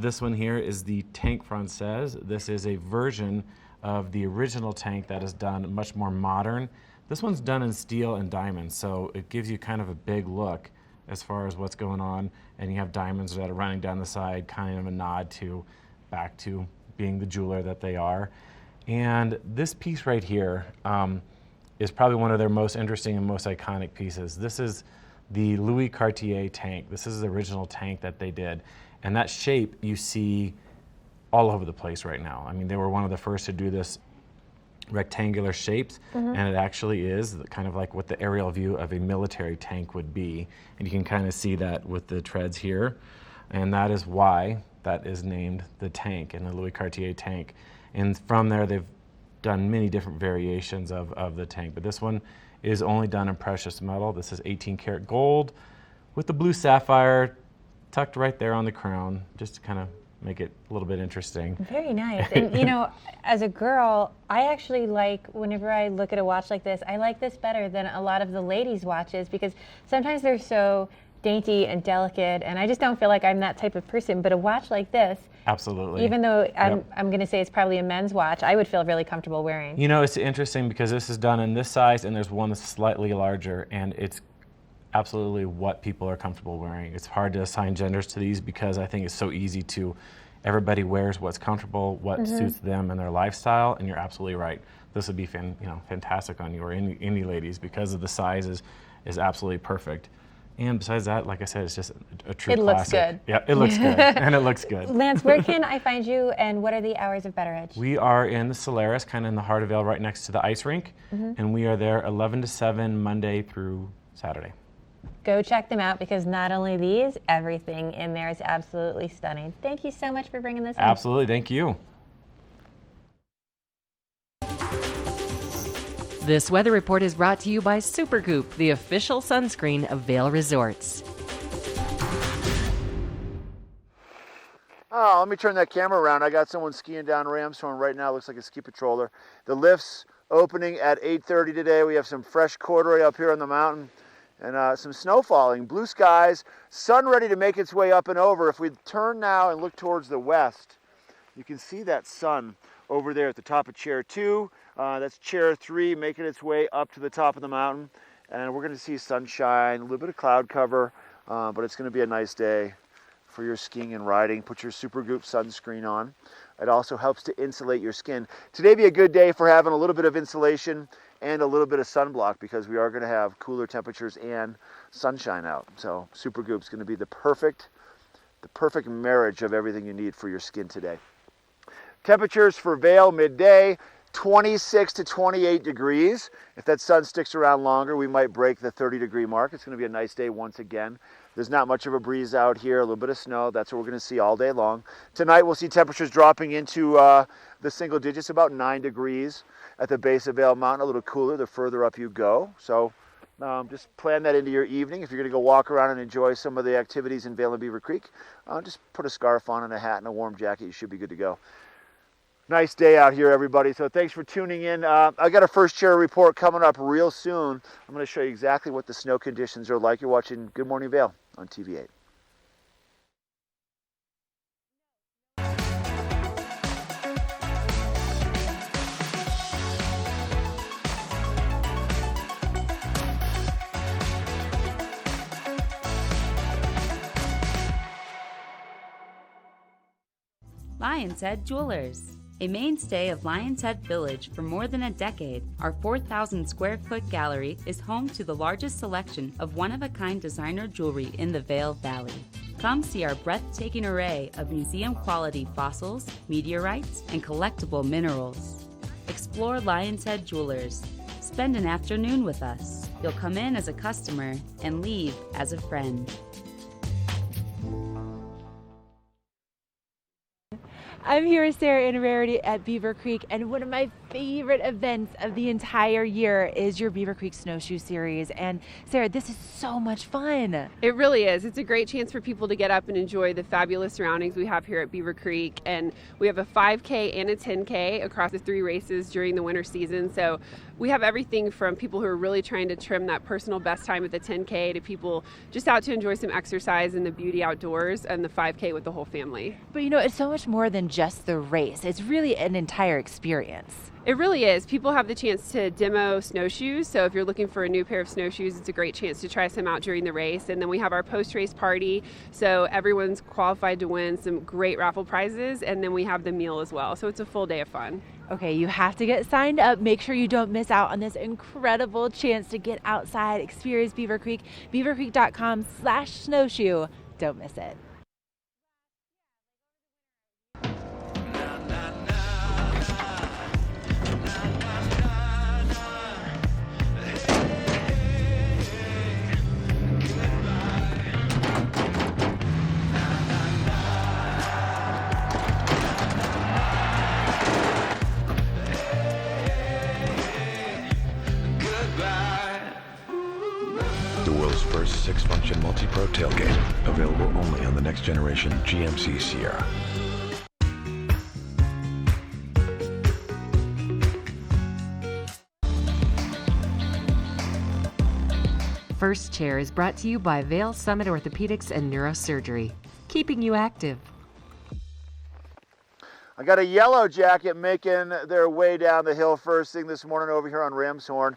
This one here is the Tank Française. This is a version of the original tank that is done much more modern. This one's done in steel and diamonds, so it gives you kind of a big look as far as what's going on, and you have diamonds that are running down the side, kind of a nod back to being the jeweler that they are. And this piece right here is probably one of their most interesting and most iconic pieces. This is the Louis Cartier tank. This is the original tank that they did. And that shape you see all over the place right now. I mean, they were one of the first to do this rectangular shapes, and it actually is kind of like what the aerial view of a military tank would be. And you can kind of see that with the treads here. And that is why that is named the tank, and the Louis Cartier tank. And from there, they've done many different variations of the tank. But this one is only done in precious metal. This is 18 karat gold with the blue sapphire tucked right there on the crown, just to kind of make it a little bit interesting. Very nice. And as a girl, I actually like, whenever I look at a watch like this, I like this better than a lot of the ladies' watches because sometimes they're so dainty and delicate, and I just don't feel like I'm that type of person. But a watch like this, absolutely. Even though I'm going to say it's probably a men's watch, I would feel really comfortable wearing. It's interesting because this is done in this size, and there's one that's slightly larger, and it's absolutely what people are comfortable wearing. It's hard to assign genders to these because I think it's so easy to, everybody wears what's comfortable, what suits them and their lifestyle, and you're absolutely right. This would be fantastic on you or any ladies because of the size is absolutely perfect. And besides that, like I said, it's just a true classic. It looks good. Yeah, it looks good, and it looks good. Lance, where can I find you, and what are the hours of Betteridge? We are in the Solaris, kind of in the heart of Vail, right next to the ice rink, and we are there 11 to 7 Monday through Saturday. Go check them out because not only these, everything in there is absolutely stunning. Thank you so much for bringing this in. Absolutely, thank you. This weather report is brought to you by Supergoop, the official sunscreen of Vail Resorts. Oh, let me turn that camera around. I got someone skiing down Ramshorn right now. Looks like a ski patroller. The lift's opening at 8:30 today. We have some fresh corduroy up here on the mountain and some snow falling. Blue skies, sun ready to make its way up and over. If we turn now and look towards the west, you can see that sun over there at the top of chair 2. That's chair 3 making its way up to the top of the mountain. And we're going to see sunshine, a little bit of cloud cover, but it's going to be a nice day for your skiing and riding. Put your Supergoop sunscreen on. It also helps to insulate your skin. Today be a good day for having a little bit of insulation and a little bit of sunblock because we are going to have cooler temperatures and sunshine out. So Supergoop's going to be the perfect marriage of everything you need for your skin today. Temperatures for Vail midday, 26 to 28 degrees. If that sun sticks around longer, we might break the 30-degree mark. It's going to be a nice day once again. There's not much of a breeze out here, a little bit of snow. That's what we're going to see all day long. Tonight we'll see temperatures dropping into the single digits, about 9 degrees at the base of Vail Mountain, a little cooler the further up you go. So Just plan that into your evening. If you're going to go walk around and enjoy some of the activities in Vail and Beaver Creek, just put a scarf on and a hat and a warm jacket. You should be good to go. Nice day out here, everybody. So thanks for tuning in. I got a first chair report coming up real soon. I'm going to show you exactly what the snow conditions are like. You're watching Good Morning Vail on TV8. Lion's Head Jewelers. A mainstay of Lion's Head Village for more than a decade, our 4,000 square foot gallery is home to the largest selection of one-of-a-kind designer jewelry in the Vail Valley. Come see our breathtaking array of museum-quality fossils, meteorites, and collectible minerals. Explore Lion's Head Jewelers. Spend an afternoon with us. You'll come in as a customer and leave as a friend. I'm here with Sarah and Rarity at Beaver Creek, and one of my favorite events of the entire year is your Beaver Creek Snowshoe Series. And Sarah, this is so much fun. It really is. It's a great chance for people to get up and enjoy the fabulous surroundings we have here at Beaver Creek. And we have a 5K and a 10K across the 3 races during the winter season. So we have everything from people who are really trying to trim that personal best time at the 10K to people just out to enjoy some exercise in the beauty outdoors, and the 5K with the whole family. But you know, it's so much more than just the race. It's really an entire experience. It really is. People have the chance to demo snowshoes. So if you're looking for a new pair of snowshoes, it's a great chance to try some out during the race. And then we have our post-race party. So everyone's qualified to win some great raffle prizes. And then we have the meal as well. So it's a full day of fun. Okay, you have to get signed up. Make sure you don't miss out on this incredible chance to get outside, experience Beaver Creek. beavercreek.com/snowshoe. Don't miss it. The world's first 6-function multi-pro tailgate, available only on the next generation GMC Sierra. First Chair is brought to you by Vail Summit Orthopedics and Neurosurgery, keeping you active. I got a yellow jacket making their way down the hill first thing this morning over here on Ramshorn.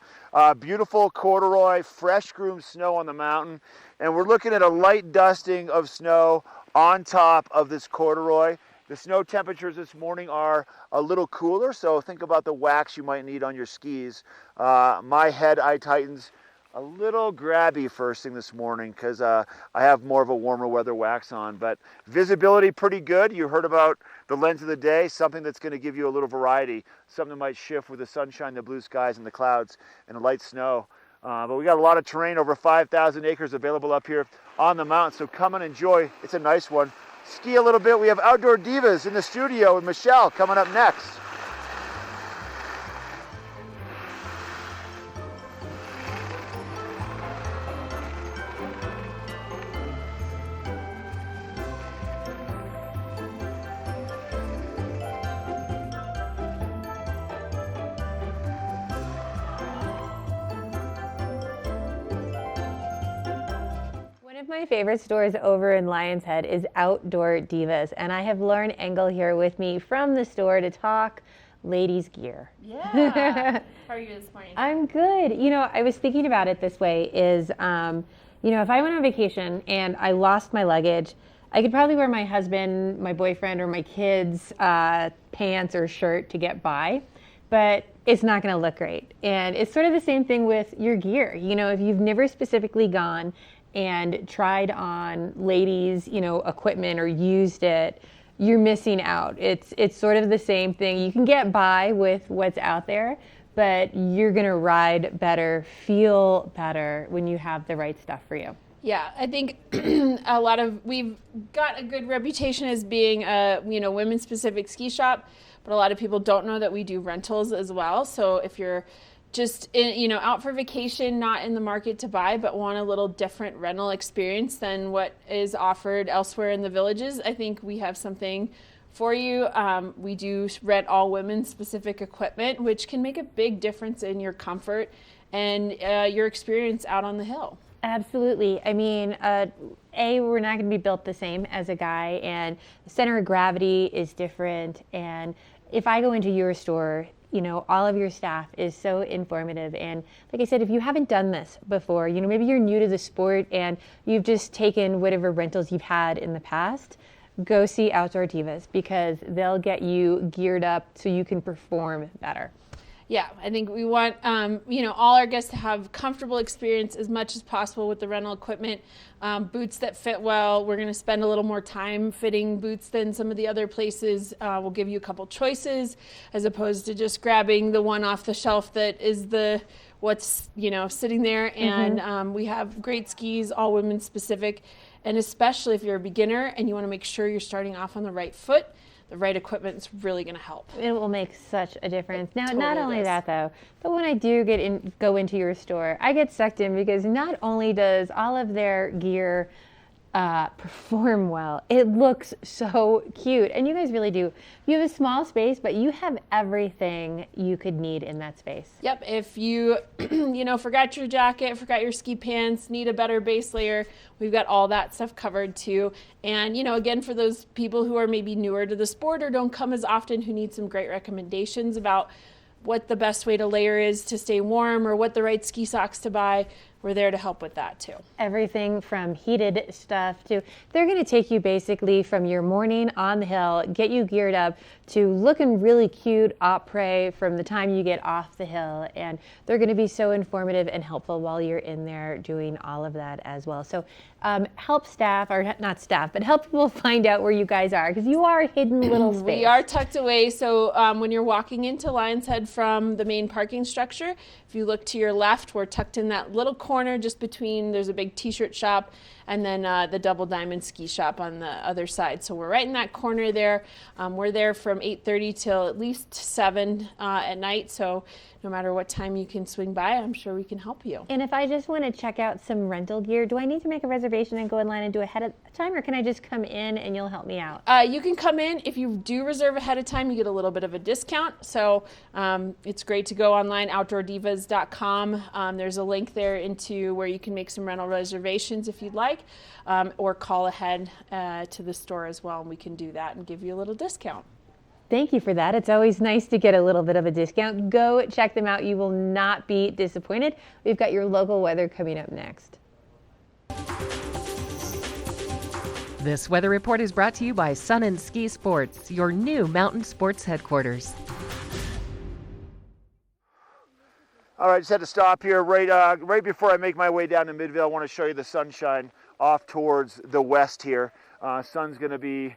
Beautiful corduroy, fresh groomed snow on the mountain. And we're looking at a light dusting of snow on top of this corduroy. The snow temperatures this morning are a little cooler, so think about the wax you might need on your skis. My head eye tightens a little grabby first thing this morning because I have more of a warmer weather wax on, but visibility pretty good. You heard about the lens of the day, something that's going to give you a little variety, something that might shift with the sunshine, the blue skies, and the clouds, and the light snow. But we got a lot of terrain, over 5,000 acres available up here on the mountain, so come and enjoy. It's a nice one. Ski a little bit. We have Outdoor Divas in the studio with Michelle coming up next. One of my favorite stores over in Lion's Head is Outdoor Divas, and I have Lauren Engel here with me from the store to talk ladies gear. Yeah. How are you this morning? I'm good. You know, I was thinking about it this way is, you know, if I went on vacation and I lost my luggage, I could probably wear my husband, my boyfriend, or my kids' pants or shirt to get by, but it's not going to look great. And it's sort of the same thing with your gear. You know, if you've never specifically gone and tried on ladies, you know, equipment or used it, you're missing out. It's sort of the same thing. You can get by with what's out there, but you're gonna ride better, feel better when you have the right stuff for you. Yeah, I think we've got a good reputation as being a, you know, women's specific ski shop, but a lot of people don't know that we do rentals as well. So if you're just out for vacation, not in the market to buy, but want a little different rental experience than what is offered elsewhere in the villages, I think we have something for you. We do rent all women specific equipment, which can make a big difference in your comfort and your experience out on the hill. Absolutely. I mean, we're not going to be built the same as a guy, and the center of gravity is different. And if I go into your store, all of your staff is so informative. And like I said, if you haven't done this before, maybe you're new to the sport and you've just taken whatever rentals you've had in the past, go see Outdoor Divas, because they'll get you geared up so you can perform better. Yeah, I think we want all our guests to have comfortable experience as much as possible with the rental equipment. Boots that fit well. We're going to spend a little more time fitting boots than some of the other places. We'll give you a couple choices as opposed to just grabbing the one off the shelf that is what's sitting there. And we have great skis, all women specific, and especially if you're a beginner and you want to make sure you're starting off on the right foot, the right equipment is really going to help. It will make such a difference. Now, Totally not only does. that though, but when I do go into your store, I get sucked in because not only does all of their gear perform well, it looks so cute. And you guys really do. You have a small space, but you have everything you could need in that space. Yep, if you, forgot your jacket, forgot your ski pants, need a better base layer, we've got all that stuff covered too. And, again, for those people who are maybe newer to the sport or don't come as often, who need some great recommendations about what the best way to layer is to stay warm or what the right ski socks to buy, we're there to help with that too. Everything from heated stuff to, they're going to take you basically from your morning on the hill, get you geared up to looking really cute après from the time you get off the hill. And they're going to be so informative and helpful while you're in there doing all of that as well. So help staff, or not staff, but help people find out where you guys are, because you are a hidden little space. We are tucked away. So when you're walking into Lion's Head from the main parking structure, if you look to your left, we're tucked in that little corner just between, there's a big t-shirt shop and then the Double Diamond ski shop on the other side. So we're right in that corner there. We're there from 8:30 till at least 7 at night. So no matter what time you can swing by, I'm sure we can help you. And if I just want to check out some rental gear, do I need to make a reservation and go in line and do ahead of time, or can I just come in and you'll help me out? You can come in. If you do reserve ahead of time, you get a little bit of a discount. So it's great to go online, outdoordivas.com. There's a link there into where you can make some rental reservations if you'd like, or call ahead to the store as well, and we can do that and give you a little discount. Thank you for that. It's always nice to get a little bit of a discount. Go check them out. You will not be disappointed. We've got your local weather coming up next. This weather report is brought to you by Sun and Ski Sports, your new mountain sports headquarters. All right, just had to stop here right before I make my way down to Midvale. I want to show you the sunshine off towards the west here. Sun's going to be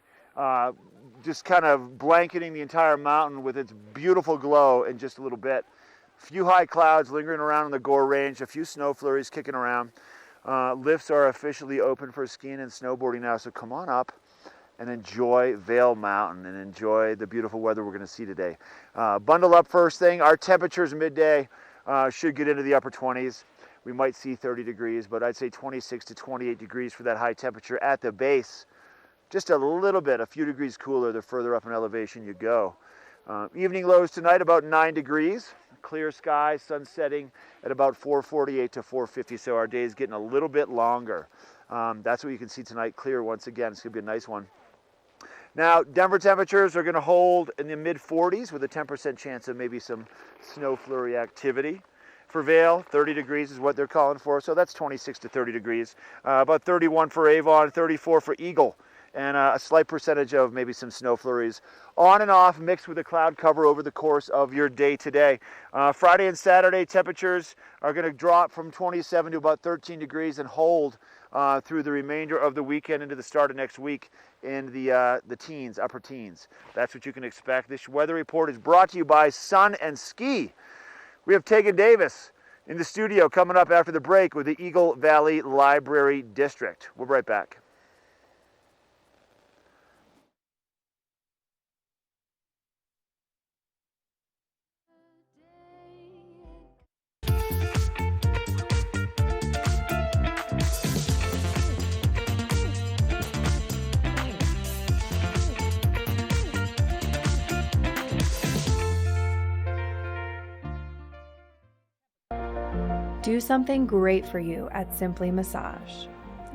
just kind of blanketing the entire mountain with its beautiful glow in just a little bit. A few high clouds lingering around in the Gore Range, a few snow flurries kicking around. Lifts are officially open for skiing and snowboarding now, so come on up and enjoy Vail Mountain and enjoy the beautiful weather we're going to see today. Bundle up first thing. Our temperatures midday should get into the upper 20s. We might see 30 degrees, but I'd say 26 to 28 degrees for that high temperature at the base. Just a little bit, a few degrees cooler the further up in elevation you go. Evening lows tonight about 9 degrees. Clear skies, sun setting at about 4:48 to 4:50, so our day is getting a little bit longer. That's what you can see tonight, clear once again. It's going to be a nice one. Now, Denver temperatures are going to hold in the mid-40s with a 10% chance of maybe some snow flurry activity. For Vail, 30 degrees is what they're calling for, so that's 26 to 30 degrees. About 31 for Avon, 34 for Eagle, and a slight percentage of maybe some snow flurries on and off, mixed with a cloud cover over the course of your day today. Friday and Saturday temperatures are going to drop from 27 to about 13 degrees and hold through the remainder of the weekend into the start of next week in the teens, upper teens. That's what you can expect. This weather report is brought to you by Sun and Ski. We have Tegan Davis in the studio coming up after the break with the Eagle Valley Library District. We'll be right back. Do something great for you at Simply Massage.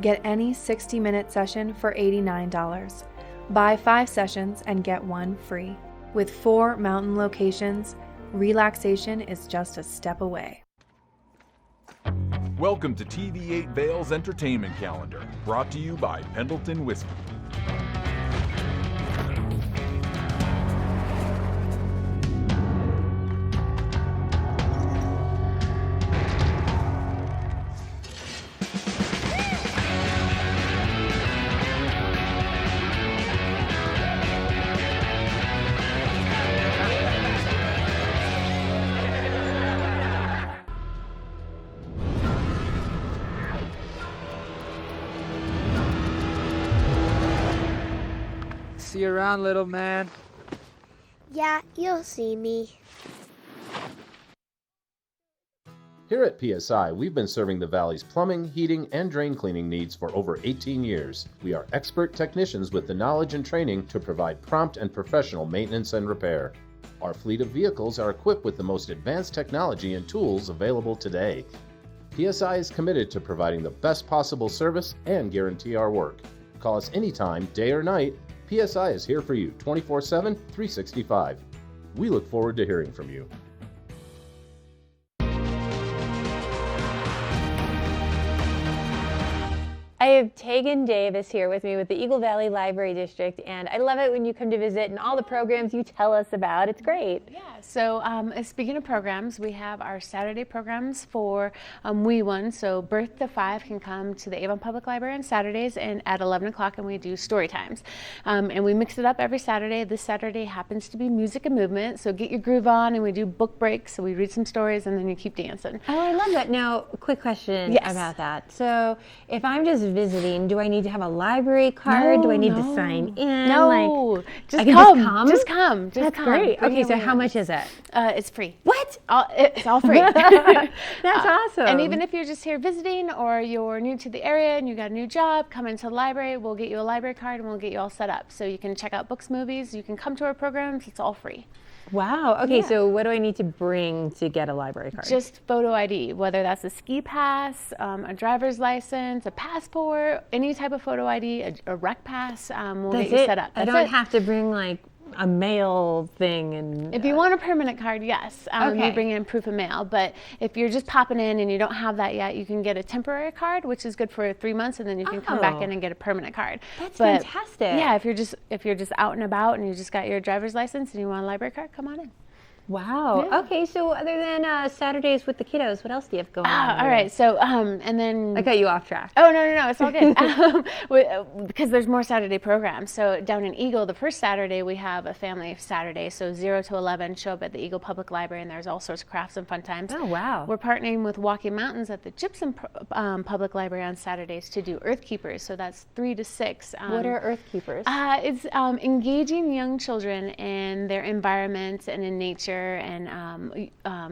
Get any 60-minute session for $89. Buy 5 sessions and get 1 free. With 4 mountain locations, relaxation is just a step away. Welcome to TV8 Vail's Entertainment Calendar, brought to you by Pendleton Whiskey. See you around, little man. Yeah, you'll see me. Here at PSI, we've been serving the Valley's plumbing, heating, and drain cleaning needs for over 18 years. We are expert techntechnicians with the knowledge and training to provide prompt and professional maintenance and repair. Our fleet of vehicles are equipped with the most advanced technology and tools available today. PSI is committed to providing the best possible service and guarantee our work. Call us anytime, day or night. PSI is here for you 24/7, 365. We look forward to hearing from you. I have Tegan Davis here with me with the Eagle Valley Library District, and I love it when you come to visit and all the programs you tell us about. It's great. Yeah, so speaking of programs, we have our Saturday programs for Wee Ones. So birth to 5 can come to the Avon Public Library on Saturdays and at 11 o'clock, and we do story times. And we mix it up every Saturday. This Saturday happens to be music and movement, so get your groove on, and we do book breaks, so we read some stories and then you keep dancing. Oh, I love that. Now, quick question about that. So if I'm just visiting, do I need to have a library card? Do I need to sign in? No, Just come. That's come. great. Bring Okay, your so Wee how Ones. much is it? It's free. What? It's all free. That's awesome. And even if you're just here visiting or you're new to the area and you got a new job, come into the library. We'll get you a library card and we'll get you all set up. So you can check out books, movies. You can come to our programs. It's all free. Wow. Okay, Yeah. so what do I need to bring to get a library card? Just photo ID, whether that's a ski pass, a driver's license, a passport, any type of photo ID, a rec pass, we'll That's get you it? set up. I don't have to bring like a mail thing and... If you want a permanent card, yes, Okay. you bring in proof of mail. But if you're just popping in and you don't have that yet, you can get a temporary card, which is good for 3 months, and then you can come back in and get a permanent card. That's But, fantastic. Yeah, if you're just out and about and you just got your driver's license and you want a library card, come on in. Wow. Yeah. Okay, so other than Saturdays with the kiddos, what else do you have going on? All right. So, and then I got you off track. Oh no, it's all good. Because there's more Saturday programs. So down in Eagle, the first Saturday we have a family Saturday. So 0 to 11, show up at the Eagle Public Library, and there's all sorts of crafts and fun times. Oh wow. We're partnering with Walking Mountains at the Gypsum Public Library on Saturdays to do Earth Keepers. So that's 3 to 6. What are Earth Keepers? It's engaging young children in their environment and in nature, and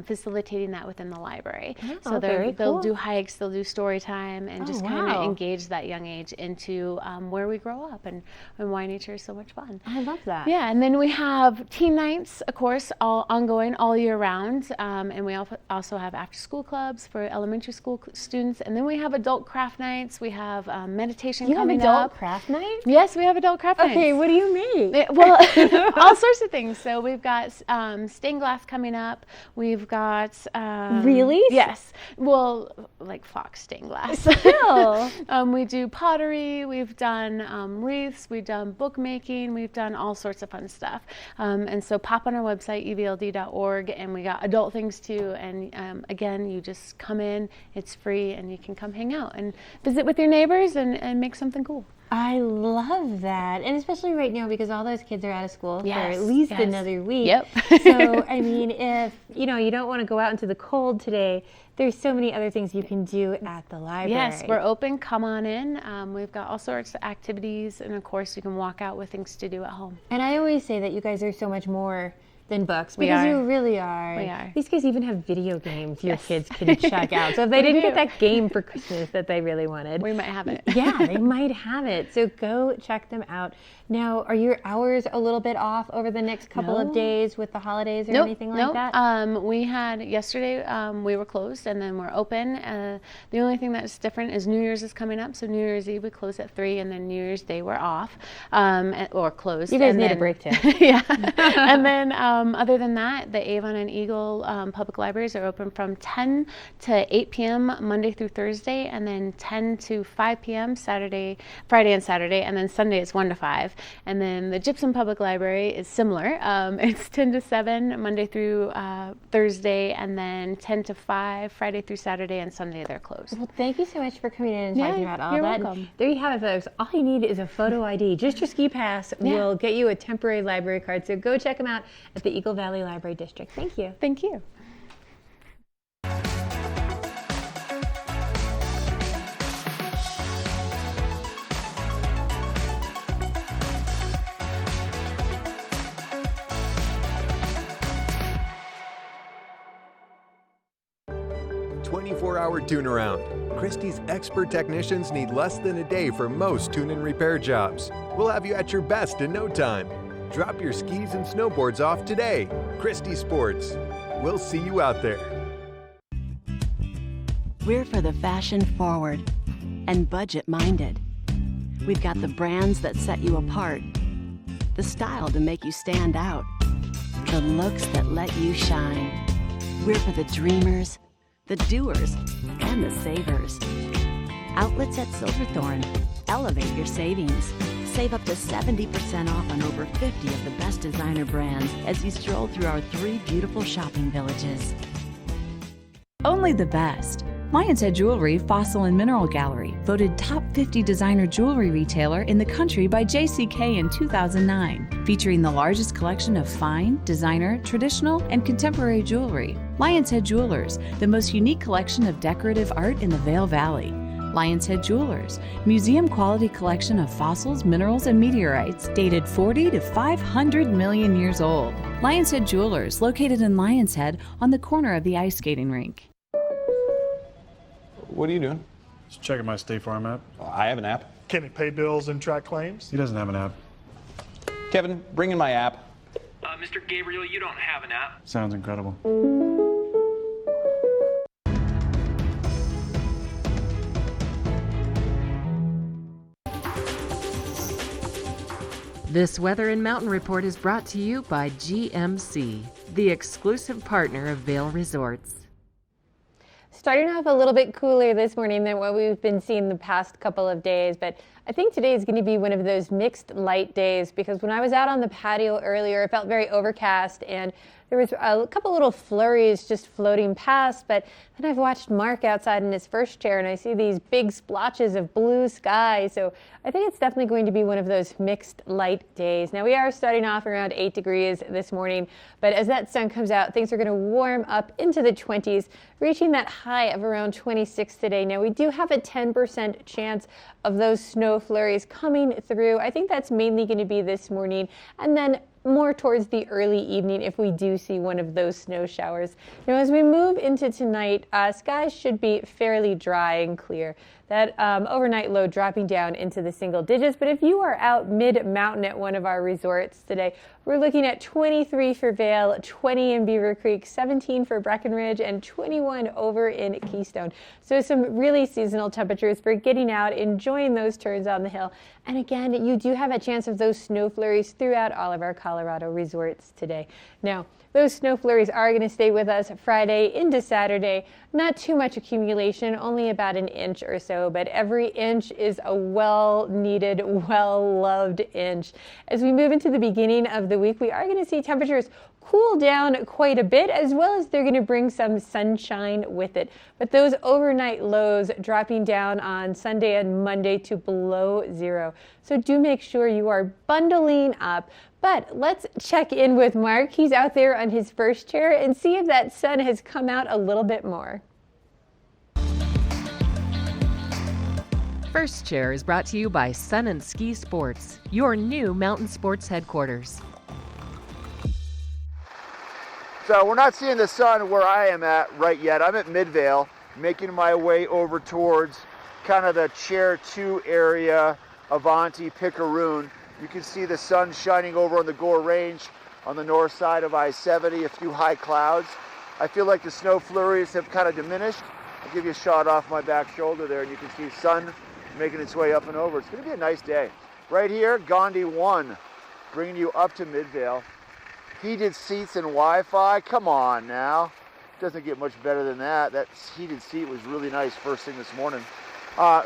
facilitating that within the library. So they'll do hikes, they'll do story time, and just kind of engage that young age into where we grow up and why nature is so much fun. I love that. Yeah, and then we have teen nights, of course, all ongoing all year round, and we also have after school clubs for elementary school students, and then we have adult craft nights. We have meditation coming up. You have adult craft nights? Yes, we have adult craft nights. Okay, what do you mean? Well, all sorts of things. So we've got stained glass coming up. We've got Really? Yes. Well, like fox stained glass. Still. We do pottery. We've done wreaths. We've done bookmaking. We've done all sorts of fun stuff. And so pop on our website evld.org, and we got adult things too. And again, you just come in. It's free, and you can come hang out and visit with your neighbors and make something cool. I love that, and especially right now because all those kids are out of school for Yes, at least yes. another week. Yep. So, I mean, if you don't want to go out into the cold today, there's so many other things you can do at the library. Yes, we're open. Come on in. We've got all sorts of activities, and of course, you can walk out with things to do at home. And I always say that you guys are so much more than books, We because are. you really are. We are. These guys even have video games your kids can check out. So if they didn't get that game for Christmas that they really wanted, We might have it. yeah, they might have it. So go check them out. Now, are your hours a little bit off over the next couple of days with the holidays or anything like that? We had yesterday, we were closed and then we're open. The only thing that's different is New Year's is coming up. So New Year's Eve we close at 3 and then New Year's Day we're off or closed. You guys And need a then- break too. Yeah. And then other than that, the Avon and Eagle public libraries are open from 10 to 8 p.m. Monday through Thursday, and then 10 to 5 p.m. Friday and Saturday, and then Sunday it's 1 to 5. And then the Gypsum Public Library is similar. It's 10 to 7 Monday through Thursday, and then 10 to 5 Friday through Saturday, and Sunday they're closed. Well, thank you so much for coming in and Yeah, talking about all you're that. welcome. There you have it, folks. All you need is a photo ID. Just your ski pass will get you a temporary library card. So go check them out at the Eagle Valley Library District. Thank you. Thank you. Hour tune around. Christie's expert technicians need less than a day for most tune and repair jobs. We'll have you at your best in no time. Drop your skis and snowboards off today. Christie Sports. We'll see you out there. We're for the fashion forward and budget minded. We've got the brands that set you apart, the style to make you stand out, the looks that let you shine. We're for the dreamers, the doers, and the savers. Outlets at Silverthorne. Elevate your savings. Save up to 70% off on over 50 of the best designer brands as you stroll through our 3 beautiful shopping villages. Only the best. Lion's Head Jewelry Fossil and Mineral Gallery, voted top 50 designer jewelry retailer in the country by JCK in 2009, featuring the largest collection of fine, designer, traditional, and contemporary jewelry. Lion's Head Jewelers, the most unique collection of decorative art in the Vail Valley. Lion's Head Jewelers, museum quality collection of fossils, minerals, and meteorites dated 40 to 500 million years old. Lion's Head Jewelers, located in Lion's Head on the corner of the ice skating rink. What are you doing? Just checking my State Farm app. I have an app. Can he pay bills and track claims? He doesn't have an app. Kevin, bring in my app. Mr. Gabriel, you don't have an app. Sounds incredible. This Weather and Mountain Report is brought to you by GMC, the exclusive partner of Vail Resorts. Starting off a little bit cooler this morning than what we've been seeing the past couple of days, but I think today is going to be one of those mixed light days, because when I was out on the patio earlier, it felt very overcast and there was a couple little flurries just floating past, but then I've watched Mark outside in his first chair and I see these big splotches of blue sky. So I think it's definitely going to be one of those mixed light days. Now we are starting off around 8 degrees this morning, but as that sun comes out, things are going to warm up into the 20s, reaching that high of around 26 today. Now we do have a 10% chance of those snow flurries coming through. I think that's mainly going to be this morning, and then more towards the early evening if we do see one of those snow showers. Now as we move into tonight, skies should be fairly dry and clear. That overnight low dropping down into the single digits, but if you are out mid-mountain at one of our resorts today, we're looking at 23 for Vail, 20 in Beaver Creek, 17 for Breckenridge, and 21 over in Keystone. So some really seasonal temperatures for getting out, enjoying those turns on the hill. And again, you do have a chance of those snow flurries throughout all of our Colorado resorts today. Now, those snow flurries are going to stay with us Friday into Saturday. Not too much accumulation, only about an inch or so, but every inch is a well-needed, well-loved inch. As we move into the beginning of the week, we are going to see temperatures cool down quite a bit, as well as they're going to bring some sunshine with it. But those overnight lows dropping down on Sunday and Monday to below zero. So do make sure you are bundling up. But let's check in with Mark. He's out there on his first chair and see if that sun has come out a little bit more. First Chair is brought to you by Sun and Ski Sports, your new mountain sports headquarters. So we're not seeing the sun where I am at right yet. I'm at Midvale, making my way over towards kind of the Chair 2 area, Avanti, Picaroon. You can see the sun shining over on the Gore Range on the north side of I-70, a few high clouds. I feel like the snow flurries have kind of diminished. I'll give you a shot off my back shoulder there, and you can see sun making its way up and over. It's going to be a nice day. Right here, Gandhi 1, bringing you up to Midvale. Heated seats and Wi-Fi, come on now. Doesn't get much better than that. That heated seat was really nice first thing this morning.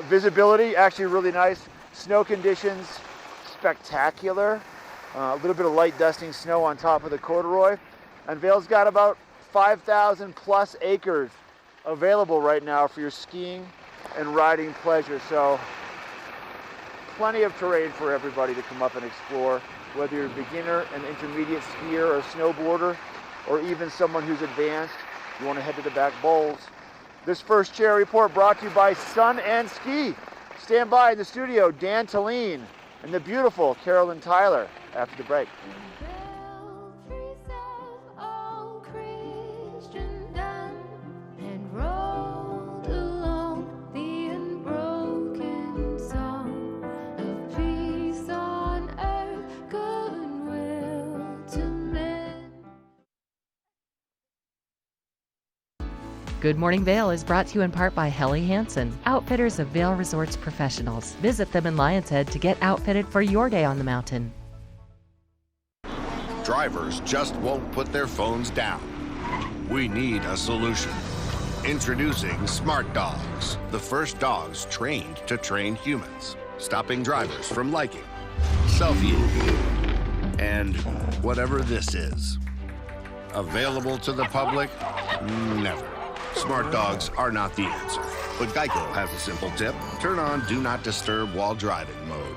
Visibility, actually really nice. Snow conditions, spectacular. A little bit of light dusting snow on top of the corduroy. And Vail's got about 5,000 plus acres available right now for your skiing and riding pleasure. So plenty of terrain for everybody to come up and explore, whether you're a beginner, an intermediate skier, or a snowboarder, or even someone who's advanced. You want to head to the back bowls. This first chair report brought to you by Sun and Ski. Stand by in the studio, Dan Talene and the beautiful Carolyn Tyler after the break. Good Morning Vail is brought to you in part by Helly Hansen, outfitters of Vail Resorts professionals. Visit them in Lion's Head to get outfitted for your day on the mountain. Drivers just won't put their phones down. We need a solution. Introducing Smart Dogs, the first dogs trained to train humans, stopping drivers from liking, selfieing, and whatever this is. Available to the public? Never. Smart dogs are not the answer, but Geico has a simple tip. Turn on Do Not Disturb While Driving mode.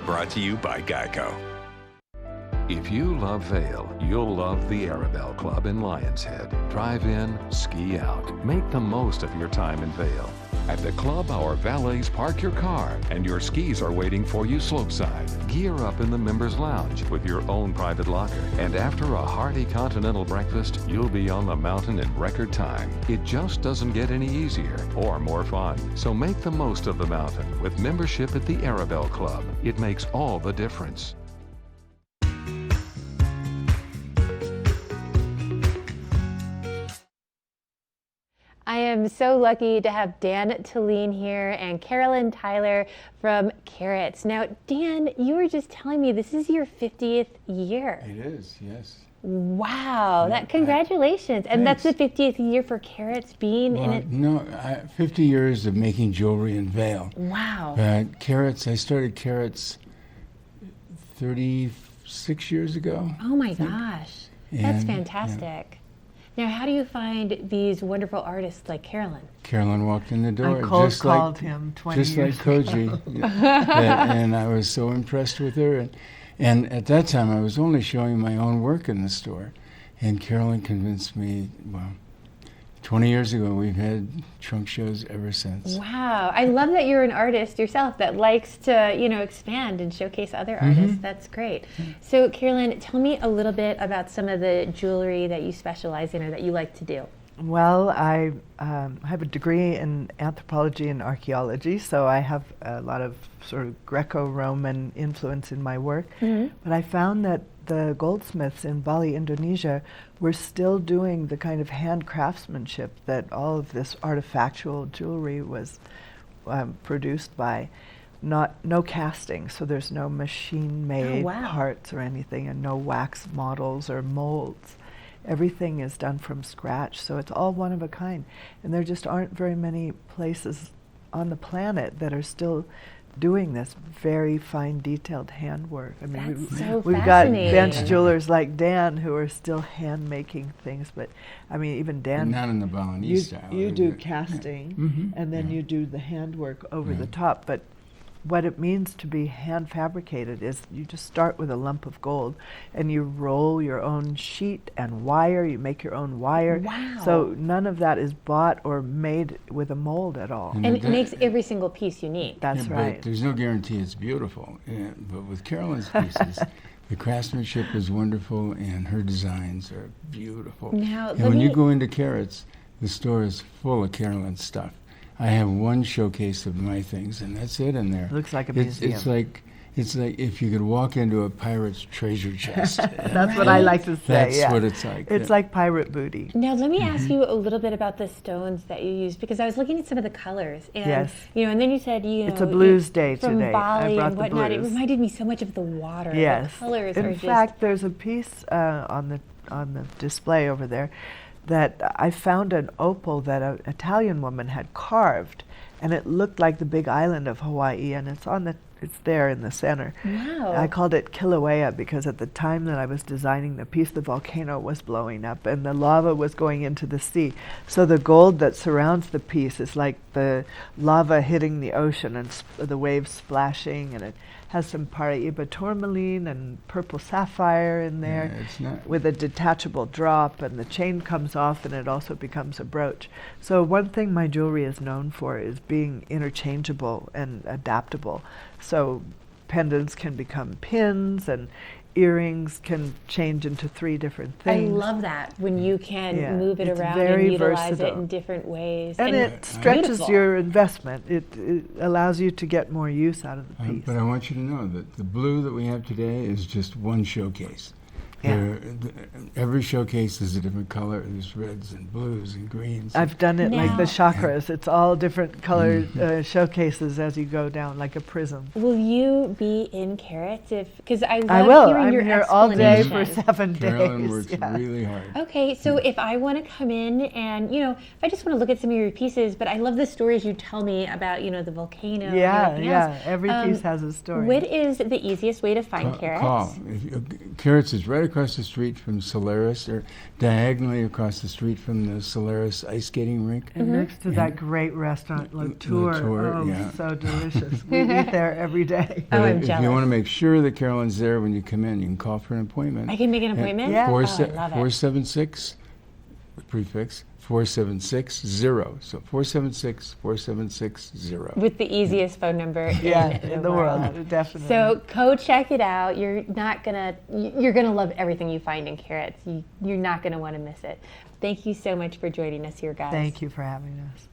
Brought to you by Geico. If you love Vail, you'll love the Arabelle Club in Lion's Head. Drive in, ski out. Make the most of your time in Vail. At the club, our valets park your car, and your skis are waiting for you slopeside. Gear up in the members' lounge with your own private locker, and after a hearty continental breakfast, you'll be on the mountain in record time. It just doesn't get any easier or more fun. So make the most of the mountain with membership at the Arabelle Club. It makes all the difference. I am so lucky to have Dan Talene here and Carolyn Tyler from Carrots. Now, Dan, you were just telling me this is your 50th year. It is, yes. Wow, congratulations. And that's the 50th year for Carrots being in it? No, 50 years of making jewelry in Vail. Wow. Carrots, I started Carrots 36 years ago. Oh my gosh, that's fantastic. Yeah. Now, how do you find these wonderful artists like Carolyn? Carolyn walked in the door. I cold called him 20 years just like Koji. And I was so impressed with her. And at that time, I was only showing my own work in the store. And Carolyn convinced me, 20 years ago, we've had trunk shows ever since. Wow. I love that you're an artist yourself that likes to, expand and showcase other artists. That's great. So, Carolyn, tell me a little bit about some of the jewelry that you specialize in or that you like to do. Well, I have a degree in anthropology and archaeology, so I have a lot of sort of Greco-Roman influence in my work. But I found that the goldsmiths in Bali, Indonesia, were still doing the kind of hand craftsmanship that all of this artifactual jewelry was produced by. No casting, so there's no machine-made parts or anything, and no wax models or molds. Everything is done from scratch, so it's all one of a kind. And there just aren't very many places on the planet that are still doing this very fine, detailed handwork. I mean, we've got bench jewelers like Dan who are still hand making things, but I mean, even Dan. Not in the Balinese style. You do casting, and then you do the handwork over the top, but what it means to be hand fabricated is you just start with a lump of gold and you roll your own sheet and wire, you make your own wire. Wow. So none of that is bought or made with a mold at all. And it makes every single piece unique. That's right. But there's no guarantee it's beautiful. But with Carolyn's pieces, The craftsmanship is wonderful, and her designs are beautiful. Now, and when you go into Carrots, the store is full of Carolyn stuff. I have one showcase of my things, and that's it in there. Looks like a museum. It's like if you could walk into a pirate's treasure chest. That's what I like to say. That's what it's like. It's like pirate booty. Now, let me ask you a little bit about the stones that you use, because I was looking at some of the colors. And, yes. And then you said, it's a blues day from today. Bali I brought and whatnot. the blues. It reminded me so much of the water. Yes. The colors In fact, there's a piece on the display over there that I found an opal that an Italian woman had carved, and it looked like the big island of Hawaii, and it's there in the center. Wow. I called it Kilauea because at the time that I was designing the piece, the volcano was blowing up and the lava was going into the sea. So the gold that surrounds the piece is like the lava hitting the ocean and the waves splashing, and it has some Paraiba tourmaline and purple sapphire in there with a detachable drop, and the chain comes off and it also becomes a brooch. So one thing my jewelry is known for is being interchangeable and adaptable. So pendants can become pins, and earrings can change into 3 different things. I love that when you can move it it's around very and utilize versatile. it in different ways. And it stretches beautiful. your investment. It allows you to get more use out of the piece. But I want you to know that the blue that we have today is just one showcase. Every showcase is a different color. There's reds and blues and greens. I've done it like the chakras. It's all different colored showcases as you go down, like a prism. Will you be in Carrots? Because I I love will. hearing I'm your here all day explanation. for 7 days. Carolyn works really hard. Okay, so if I want to come in and, if I just want to look at some of your pieces, but I love the stories you tell me about, the volcano. Yeah, and everything else. Every piece has a story. What is the easiest way to find Carrots? Call. Carrots is right across the street from Solaris, or diagonally across the street from the Solaris ice skating rink. And next to that great restaurant, La Tour. Yeah. So delicious. We eat there every day. I'm if jealous. you want to make sure that Carolyn's there when you come in, you can call for an appointment. I can make an appointment? Yeah. I love it. 476, prefix, 4760. So 476-4760. With the easiest phone number in the world, definitely. So go check it out. You're gonna love everything you find in Carrots. You're not gonna want to miss it. Thank you so much for joining us here, guys. Thank you for having us.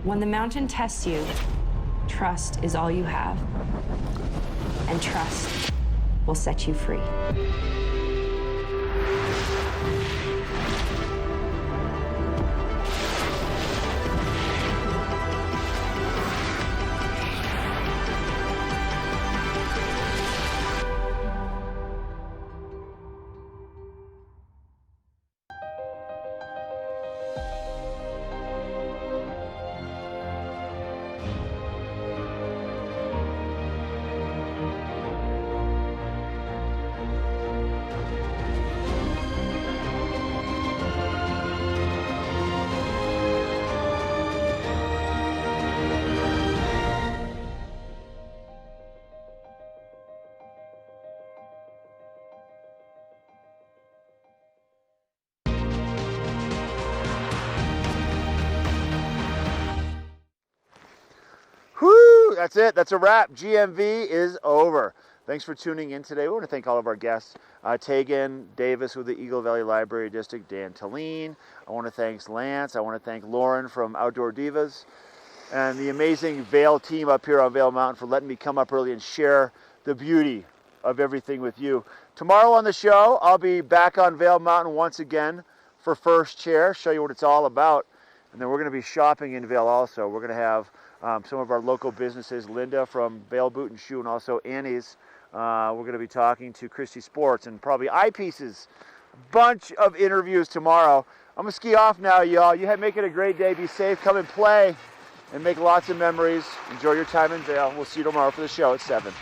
When the mountain tests you, trust is all you have. And trust will set you free. Whoo! That's it. That's a wrap. GMV is over. Thanks for tuning in today. We want to thank all of our guests. Tegan Davis with the Eagle Valley Library District, Dan Talene. I want to thank Lance. I want to thank Lauren from Outdoor Divas. And the amazing Vail team up here on Vail Mountain for letting me come up early and share the beauty of everything with you. Tomorrow on the show, I'll be back on Vail Mountain once again for First Chair, show you what it's all about. And then we're going to be shopping in Vail also. We're going to have some of our local businesses, Linda from Vail Boot and Shoe, and also Annie's. We're going to be talking to Christie Sports and probably Eyepieces. Bunch of interviews tomorrow. I'm going to ski off now, y'all. You make it a great day. Be safe. Come and play and make lots of memories. Enjoy your time in Vail. We'll see you tomorrow for the show at 7.